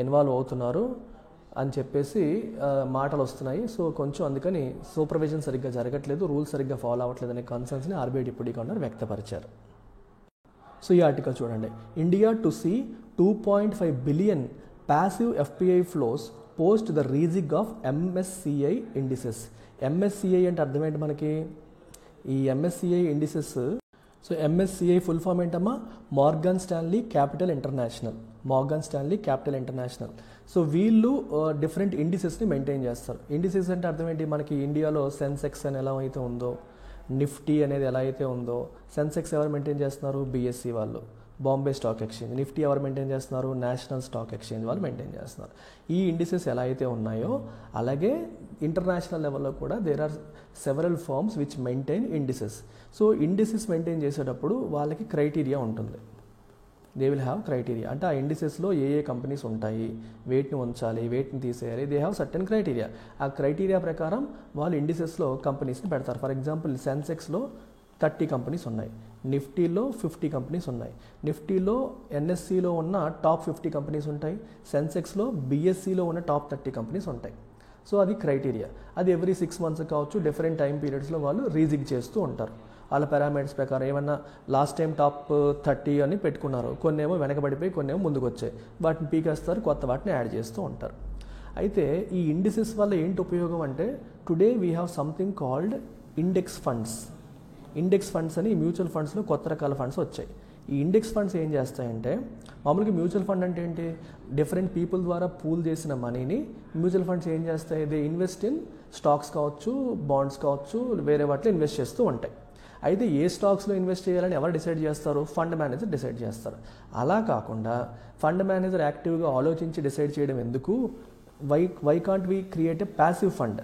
ఇన్వాల్వ్ అవుతున్నారు అని చెప్పేసి మాటలు వస్తున్నాయి. సో కొంచెం అందుకని సూపర్విజన్ సరిగ్గా జరగట్లేదు, రూల్స్ సరిగ్గా ఫాలో అవ్వట్లేదు అనే కన్సర్న్స్ని ఆర్బీఐ డిప్యూటీ గవర్నర్ వ్యక్తపరిచారు. సో ఈ ఆర్టికల్ చూడండి. India to see 2.5 billion passive FPI flows post the rejig of MSCI indices. MSCI అంటే అర్థం ఏంటి మనకి? ఈ MSCI indices, so MSCI full form ఏంటమ్మా? Morgan Stanley Capital International. Morgan Stanley Capital International. So వీళ్ళు different ఇండిసెస్ని maintain చేస్తారు. Indices అంటే అర్థం ఏంటి? మనకి ఇండియాలో సెన్సెక్స్ అని ఎలా అయితే ఉందో, నిఫ్టీ అనేది ఎలా అయితే ఉందో, సెన్సెక్స్ ఎవరు మెయింటైన్ చేస్తున్నారు? బిఎస్సి వాళ్ళు, బాంబే స్టాక్ ఎక్స్చేంజ్. నిఫ్టీ ఎవరు మెయింటైన్ చేస్తున్నారు? నేషనల్ స్టాక్ ఎక్స్చేంజ్ వాళ్ళు మెయింటైన్ చేస్తున్నారు. ఈ ఇండిసెస్ ఎలా అయితే ఉన్నాయో అలాగే ఇంటర్నేషనల్ లెవెల్లో కూడా there are several firms which maintain indices. So indices maintain చేసేటప్పుడు వాళ్ళకి క్రైటీరియా ఉంటుంది. They will have criteria. అంటే ఆ ఇండిసెస్లో ఏ ఏ కంపెనీస్ ఉంటాయి, వేటిని ఉంచాలి, వేటిని తీసేయాలి, దే హ్యావ్ సర్టెన్ క్రైటీరియా. ఆ క్రైటీరియా ప్రకారం వాళ్ళు ఇండిసెస్లో కంపెనీస్ని పెడతారు. ఫర్ ఎగ్జాంపుల్ సెన్సెక్స్లో 30 కంపెనీస్ ఉన్నాయి, నిఫ్టీలో 50 కంపెనీస్ ఉన్నాయి. నిఫ్టీలో ఎన్ఎస్సిలో ఉన్న టాప్ 50 కంపెనీస్ ఉంటాయి, సెన్సెక్స్లో బిఎస్సిలో ఉన్న టాప్ 30 కంపెనీస్ ఉంటాయి. సో అది క్రైటీరియా. అది ఎవ్రీ 6 మంత్స్ కావచ్చు, డిఫరెంట్ టైం పీరియడ్స్లో వాళ్ళు రీజిగ్ చేస్తూ ఉంటారు. వాళ్ళ పారామీటర్స్ ప్రకారం ఏమన్నా లాస్ట్ టైం టాప్ 30 అని పెట్టుకున్నారు, కొన్ని ఏమో వెనకబడిపోయి కొన్ని ఏమో ముందుకు వచ్చాయి, వాటిని పీకేస్తారు, కొత్త వాటిని యాడ్ చేస్తూ ఉంటారు. అయితే ఈ ఇండిసెస్ వల్ల ఏంటి ఉపయోగం అంటే, today we have something called index funds. Index funds అని మ్యూచువల్ ఫండ్స్లో కొత్త రకాల ఫండ్స్ వచ్చాయి. ఈ ఇండెక్స్ ఫండ్స్ ఏం చేస్తాయంటే, మామూలుగా మ్యూచువల్ ఫండ్ అంటే ఏంటి? డిఫరెంట్ పీపుల్ ద్వారా పూల్ చేసిన మనీని మ్యూచువల్ ఫండ్స్ ఏం చేస్తాయి? దే ఇన్వెస్ట్ ఇన్ స్టాక్స్ కావచ్చు, బాండ్స్ కావచ్చు, వేరే వాటిలో ఇన్వెస్ట్ చేస్తూ ఉంటాయి. అయితే ఏ స్టాక్స్లో ఇన్వెస్ట్ చేయాలని ఎవరు డిసైడ్ చేస్తారు? ఫండ్ మేనేజర్ డిసైడ్ చేస్తారు. అలా కాకుండా ఫండ్ మేనేజర్ యాక్టివ్గా ఆలోచించి డిసైడ్ చేయడం ఎందుకు? Why can't we create a passive fund?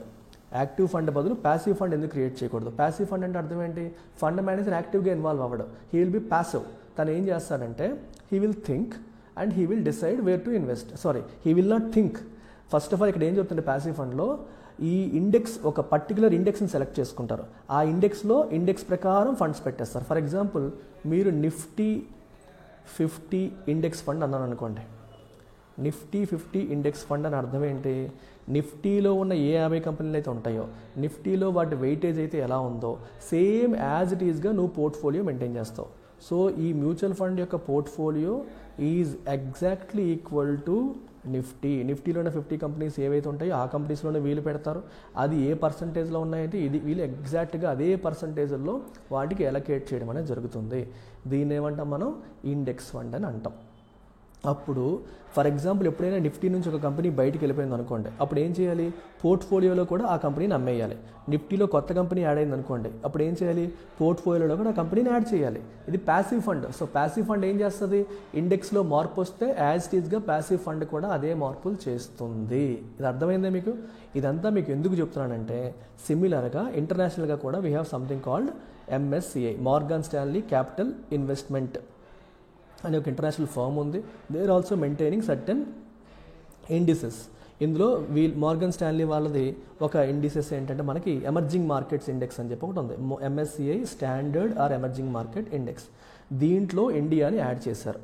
Active fund బదులు ప్యాసివ్ ఫండ్ ఎందుకు క్రియేట్ చేయకూడదు? ప్యాసివ్ ఫండ్ అంటే అర్థం ఏంటి? ఫండ్ మేనేజర్ యాక్టివ్గా ఇన్వాల్వ్ అవ్వడం. He will be passive. తను ఏం చేస్తాడంటే, he will think and he will decide where to invest. He will not think. First of all ఇక్కడ ఏం చెప్తుంటే ప్యాసివ్ ఫండ్లో ఈ ఇండెక్స్, ఒక పర్టికులర్ ఇండెక్స్ని సెలెక్ట్ చేసుకుంటారు. ఆ ఇండెక్స్లో ఇండెక్స్ ప్రకారం ఫండ్స్ పెట్టేస్తారు. ఫర్ ఎగ్జాంపుల్ మీరు నిఫ్టీ 50 ఇండెక్స్ ఫండ్ అన్నాను అనుకోండి. నిఫ్టీ 50 ఇండెక్స్ ఫండ్ అని అర్థం ఏంటి? నిఫ్టీలో ఉన్న ఏ 50 కంపెనీలు అయితే ఉంటాయో, నిఫ్టీలో వాటి వెయిటేజ్ అయితే ఎలా ఉందో సేమ్ యాజ్ ఇట్ ఈస్గా నువ్వు పోర్ట్ఫోలియో మెయింటైన్ చేస్తావు. సో ఈ మ్యూచువల్ ఫండ్ యొక్క portfolio is exactly equal to నిఫ్టీలో ఉన్న 50 కంపెనీస్ ఏవైతే ఉంటాయో ఆ కంపెనీస్లోనే వీళ్ళు పెడతారు. అది ఏ పర్సంటేజ్లో ఉన్నాయంటే వీళ్ళు ఎగ్జాక్ట్గా అదే పర్సంటేజ్లో వాటికి ఎలకేట్ చేయడం అనేది జరుగుతుంది. దీన్ని ఏమంటాం మనం? ఇండెక్స్ ఫండ్ అని అంటాం. అప్పుడు ఫర్ ఎగ్జాంపుల్ ఎప్పుడైనా నిఫ్టీ నుంచి ఒక కంపెనీ బయటికి వెళ్ళిపోయింది అనుకోండి, అప్పుడు ఏం చేయాలి? పోర్ట్ఫోలియోలో కూడా ఆ కంపెనీని అమ్మేయాలి. నిఫ్టీలో కొత్త కంపెనీ యాడ్ అయింది అనుకోండి, అప్పుడు ఏం చేయాలి? పోర్ట్ఫోలియోలో కూడా ఆ కంపెనీని యాడ్ చేయాలి. ఇది passive fund. So passive fund ఏం చేస్తుంది? ఇండెక్స్లో మార్పు వస్తే యాజ్ ఇట్ ఈస్గా ప్యాసివ్ ఫండ్ కూడా అదే మార్పులు చేస్తుంది. ఇది అర్థమైందా మీకు? ఇదంతా మీకు ఎందుకు చెప్తున్నానంటే, సిమిలర్గా ఇంటర్నేషనల్గా కూడా we have something called MSCI, Morgan Stanley Capital Investment అనే ఒక ఇంటర్నేషనల్ ఫర్మ్ ఉంది. They are also maintaining certain indices. ఇందులో మార్గన్ స్టాన్లీ వాళ్ళది ఒక ఇండిసెస్ ఏంటంటే మనకి ఎమర్జింగ్ మార్కెట్స్ ఇండెక్స్ అని చెప్పి ఒకటి ఉంది, MSCI standard are emerging market index. దీంట్లో ఇండియాని యాడ్ చేశారు.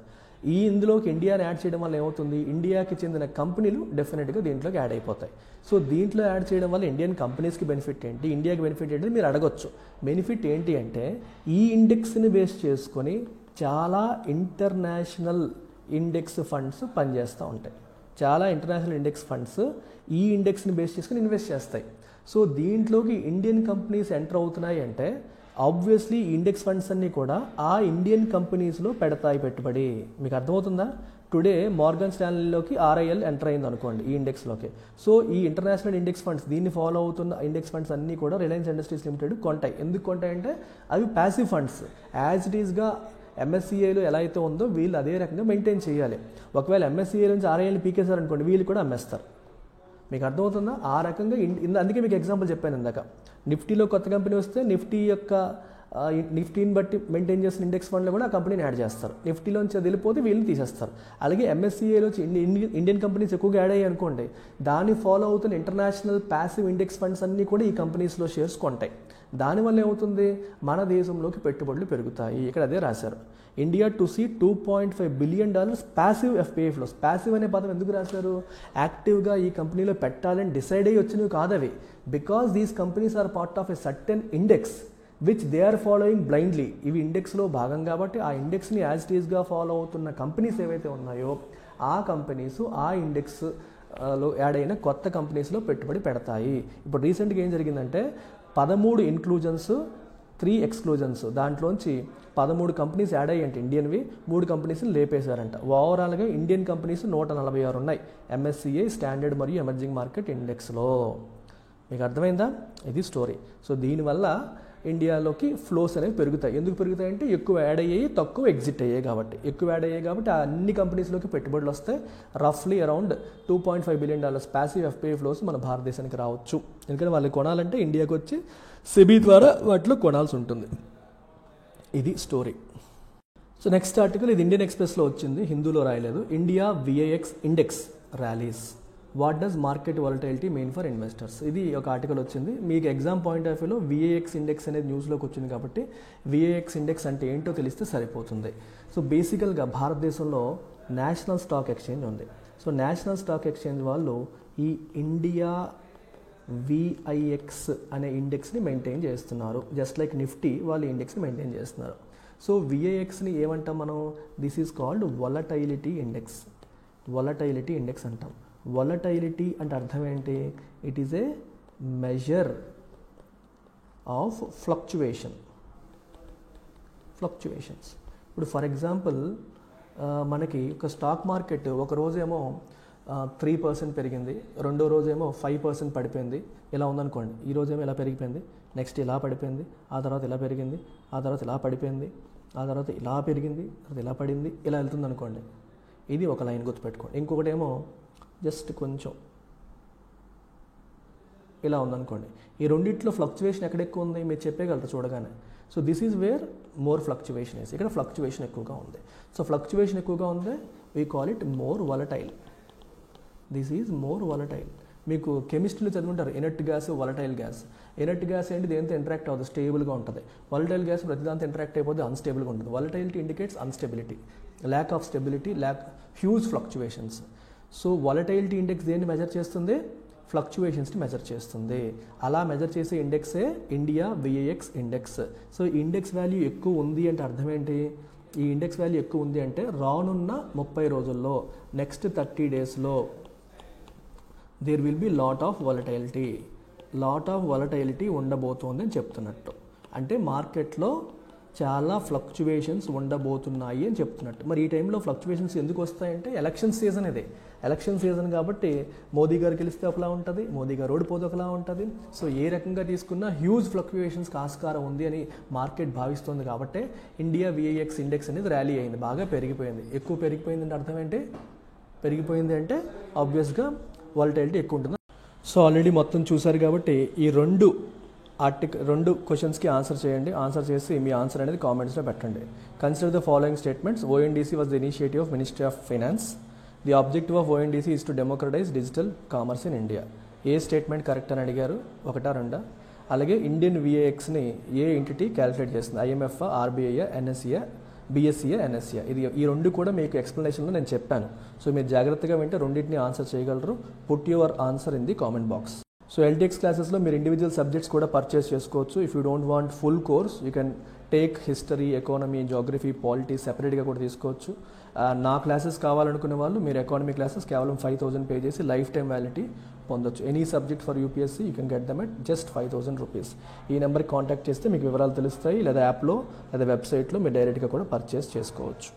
ఇందులోకి ఇండియాని యాడ్ చేయడం వల్ల ఏమవుతుంది? ఇండియాకి చెందిన కంపెనీలు డెఫినెట్గా దీంట్లోకి యాడ్ అయిపోతాయి. సో దీంట్లో యాడ్ చేయడం వల్ల ఇండియన్ కంపెనీస్కి బెనిఫిట్ ఏంటి, ఇండియాకి బెనిఫిట్ ఏంటి మీరు అడగొచ్చు. బెనిఫిట్ ఏంటి అంటే, ఈ ఇండెక్స్ని బేస్ చేసుకొని చాలా ఇంటర్నేషనల్ ఇండెక్స్ ఫండ్స్ పనిచేస్తూ ఉంటాయి. చాలా ఇంటర్నేషనల్ ఇండెక్స్ ఫండ్స్ ఈ ఇండెక్స్ని బేస్ చేసుకుని ఇన్వెస్ట్ చేస్తాయి. సో దీంట్లోకి ఇండియన్ కంపెనీస్ ఎంటర్ అవుతున్నాయి అంటే ఆబ్వియస్లీ ఈ ఇండెక్స్ ఫండ్స్ అన్నీ కూడా ఆ ఇండియన్ కంపెనీస్లో పెడతాయి పెట్టుబడి. మీకు అర్థమవుతుందా? టుడే మార్గన్ స్టాన్లీలోకి ఆర్ఐఎల్ ఎంటర్ అయింది అనుకోండి ఈ ఇండెక్స్లోకి. సో ఈ ఇంటర్నేషనల్ ఇండెక్స్ ఫండ్స్, దీన్ని ఫాలో అవుతున్న ఇండెక్స్ ఫండ్స్ అన్నీ కూడా రిలయన్స్ ఇండస్ట్రీస్ లిమిటెడ్ కొంటాయి. ఎందుకు కొంటాయంటే అవి ప్యాసివ్ ఫండ్స్. యాజ్ ఇట్ ఈస్గా ఎంఎస్సిఐలో ఎలా అయితే ఉందో వీళ్ళు అదే రకంగా మెయింటైన్ చేయాలి. ఒకవేళ ఎంఎస్సిఐ నుంచి ఆర్ఐఎల్ని పీకేశారనుకోండి, వీళ్ళు కూడా అమ్మేస్తారు. మీకు అర్థమవుతుందా? ఆ రకంగా అందుకే మీకు ఎగ్జాంపుల్ చెప్పాను ఇందాక. నిఫ్టీలో కొత్త కంపెనీ వస్తే నిఫ్టీని బట్టి మెయింటైన్ చేసిన ఇండెక్స్ ఫండ్లో కూడా ఆ కంపెనీని యాడ్ చేస్తారు. నిఫ్టీలోంచి అది వెళ్ళిపోతే వీళ్ళని తీసేస్తారు. అలాగే ఎంఎస్సిఐలో ఇండియన్ కంపెనీస్ ఎక్కువగా యాడ్ అయ్యాయి అనుకోండి, దాన్ని ఫాలో అవుతున్న ఇంటర్నేషనల్ ప్యాసివ్ ఇండెక్స్ ఫండ్స్ అన్నీ కూడా ఈ కంపెనీస్లో షేర్స్ కొంటాయి. దానివల్ల ఏమవుతుంది? మన దేశంలోకి పెట్టుబడులు పెరుగుతాయి. ఇక్కడ అదే రాశారు, India to see $2.5 billion passive FPI flows. Passive అనే పదం ఎందుకు రాశారు? యాక్టివ్గా ఈ కంపెనీలో పెట్టాలని డిసైడ్ అయ్యి వచ్చినవి కాదవి. Because these companies are part of a certain index which they are following blindly. ఇవి ఇండెక్స్లో భాగం కాబట్టి ఆ ఇండెక్స్ని యాజ్ ఇట్ ఈస్గా ఫాలో అవుతున్న కంపెనీస్ ఏవైతే ఉన్నాయో ఆ కంపెనీస్ ఆ ఇండెక్స్ లో యాడ్ అయిన కొత్త కంపెనీస్లో పెట్టుబడి పెడతాయి. ఇప్పుడు రీసెంట్గా ఏం జరిగిందంటే 13 ఇంక్లూజన్స్ 3 ఎక్స్క్లూజన్స్, దాంట్లోంచి 13 కంపెనీస్ యాడ్ అయ్యంటే ఇండియన్వి, 3 కంపెనీస్ని లేపేశారంట. ఓవరాల్గా ఇండియన్ కంపెనీస్ 146 ఉన్నాయి ఎంఎస్సిఐ స్టాండర్డ్ మరియు ఎమర్జింగ్ మార్కెట్ ఇండెక్స్లో. మీకు అర్థమైందా? ఇది స్టోరీ. సో దీనివల్ల ఇండియాలోకి ఫ్లోస్ అనేవి పెరుగుతాయి. ఎందుకు పెరుగుతాయంటే ఎక్కువ యాడ్ అయ్యాయి, తక్కువ ఎగ్జిట్ అయ్యాయి కాబట్టి. ఎక్కువ యాడ్ అయ్యాయి కాబట్టి ఆ అన్ని కంపెనీస్లోకి పెట్టుబడులు వస్తాయి. రఫ్లీ around $2.5 billion passive FPI flows మన భారతదేశానికి రావచ్చు. ఎందుకంటే వాళ్ళు కొనాలంటే ఇండియాకి వచ్చి సెబీ ద్వారా వాటిలో కొనాల్సి ఉంటుంది. ఇది స్టోరీ. సో నెక్స్ట్ ఆర్టికల్ ఇది ఇండియన్ ఎక్స్ప్రెస్లో వచ్చింది, హిందూలో రాయలేదు. India VIX index rallies, what does market volatility mean for investors. ఇది ఒక ఆర్టికల్ వచ్చింది. మీకు ఎగ్జామ్ పాయింట్ ఆఫ్ వ్యూలో విఐఎక్స్ ఇండెక్స్ అనేది న్యూస్లోకి వచ్చింది కాబట్టి విఐఎక్స్ ఇండెక్స్ అంటే ఏంటో తెలిస్తే సరిపోతుంది. సో బేసికల్గా భారతదేశంలో నేషనల్ స్టాక్ ఎక్స్చేంజ్ ఉంది. సో నేషనల్ స్టాక్ ఎక్స్చేంజ్ వాళ్ళు ఈ ఇండియా విఐఎక్స్ అనే ఇండెక్స్ని మెయింటైన్ చేస్తున్నారు. జస్ట్ లైక్ నిఫ్టీ వాళ్ళు ఇండెక్స్ని మెయింటైన్ చేస్తున్నారు. సో విఐఎక్స్ని ఏమంటాం మనం? This is called volatility index. Volatility index అంటాం. వొలటైలిటీ అంటే అర్థం ఏంటి? It is a measure of fluctuations. ఇప్పుడు ఫర్ ఎగ్జాంపుల్ మనకి ఒక స్టాక్ మార్కెట్ ఒక రోజేమో 3% పెరిగింది, రెండో రోజేమో 5% పడిపోయింది, ఇలా ఉందనుకోండి. ఈ రోజేమో ఇలా పెరిగిపోయింది, నెక్స్ట్ ఇలా పడిపోయింది, ఆ తర్వాత ఇలా పెరిగింది, ఆ తర్వాత ఇలా పడిపోయింది, ఆ తర్వాత ఇలా పెరిగింది, తర్వాత ఇలా పడింది, ఇలా వెళ్తుంది అనుకోండి. ఇది ఒక లైన్ గుర్తుపెట్టుకోండి. ఇంకొకటేమో జస్ట్ కొంచెం ఇలా ఉందనుకోండి. ఈ రెండిట్లో ఫ్లక్చువేషన్ ఎక్కడ ఎక్కువ ఉంది మీరు చెప్పేయగలరు చూడగానే. So this is where more fluctuation is. ఇక్కడ ఫ్లక్చువేషన్ ఎక్కువగా ఉంది. సో ఫ్లక్చువేషన్ ఎక్కువగా ఉంది, we call it more volatile. This is more volatile. మీకు కెమిస్ట్రీలో చదువుంటారు inert gas, volatile gas. Inert gas ఏంటి? దేంతో ఇంటరాక్ట్ అవుతుంది, స్టేబుల్గా ఉంటుంది. వాలటైల్ గ్యాస్ ప్రతిదాంతో ఇంటరాక్ట్ అయిపోతే అన్స్టేబుల్గా ఉంటుంది. Volatility indicates instability, lack of stability, huge fluctuations. So volatility index దేన్ని మెజర్ చేస్తుంది? ఫ్లక్చువేషన్స్ని మెజర్ చేస్తుంది. అలా మెజర్ చేసే ఇండెక్సే India VIX index. So index value ఎక్కువ ఉంది అంటే అర్థం ఏంటి? ఈ ఇండెక్స్ వాల్యూ ఎక్కువ ఉంది అంటే రానున్న 30 రోజుల్లో, నెక్స్ట్ 30 డేస్లో there will be lot of volatility ఉండబోతోంది అని చెప్తున్నట్టు. అంటే మార్కెట్లో చాలా ఫ్లక్చువేషన్స్ ఉండబోతున్నాయి అని చెప్తున్నట్టు. మరి ఈ టైంలో ఫ్లక్చువేషన్స్ ఎందుకు వస్తాయంటే ఎలక్షన్ సీజన్ ఇది. ఎలక్షన్ సీజన్ కాబట్టి మోదీ గారు గెలిస్తే ఒకలా ఉంటుంది, మోదీ గారు ఓడిపోతే ఒకలా ఉంటుంది. సో ఏ రకంగా తీసుకున్నా హ్యూజ్ ఫ్లక్చువేషన్స్కి ఆస్కారం ఉంది అని మార్కెట్ భావిస్తుంది. కాబట్టి ఇండియా విఐఎక్స్ ఇండెక్స్ అనేది ర్యాలీ అయింది, బాగా పెరిగిపోయింది. ఎక్కువ పెరిగిపోయింది అంటే అర్థం ఏంటి? పెరిగిపోయింది అంటే ఆబ్వియస్గా వాలటైలిటీ ఎక్కువ ఉంటుంది. సో ఆల్రెడీ మొత్తం చూసారు కాబట్టి ఈ రెండు క్వశ్చన్స్కి ఆన్సర్ చేయండి. ఆన్సర్ చేసి మీ ఆన్సర్ అనేది కామెంట్స్లో పెట్టండి. Consider the following statements. ONDC was the initiative of ministry of finance. The objective of ONDC is to democratise digital commerce in India. A statement correct అని అడిగారు? 1, 2. అలాగే ఇండియన్ విఐఎక్స్ని ఏ ఎంటిటీ క్యాలిక్యులేట్ చేస్తుంది? IMF, RBI, NSE, BSc, NSC. ఈ రెండు కూడా మీకు ఎక్స్ప్లెనేషన్లో నేను చెప్పాను. సో మీరు జాగ్రత్తగా వింటే రెండింటిని ఆన్సర్ చేయగలరు. Put your answer in the comment box. So LTX క్లాసెస్లో మీరు ఇండివిజువల్ సబ్జెక్ట్స్ కూడా పర్చేస్ చేసుకోవచ్చు. If you don't want full course you can take history, economy, geography, polity సెపరేట్గా కూడా తీసుకోవచ్చు. నా క్లాసెస్ కావాలనుకునే వాళ్ళు మీరు ఎకానమీ క్లాసెస్ కేవలం 5,000 పే చేసి లైఫ్ టైం వ్యాలిటీ పొందొచ్చు. Any subject for UPSC you can get them at just 5,000 rupees. ఈ నెంబర్కి కాంటాక్ట్ చేస్తే మీకు వివరాలు తెలుస్తాయి. లేదా యాప్లో లేదా వెబ్సైట్లో మీరు డైరెక్ట్గా కూడా పర్చేస్ చేసుకోవచ్చు.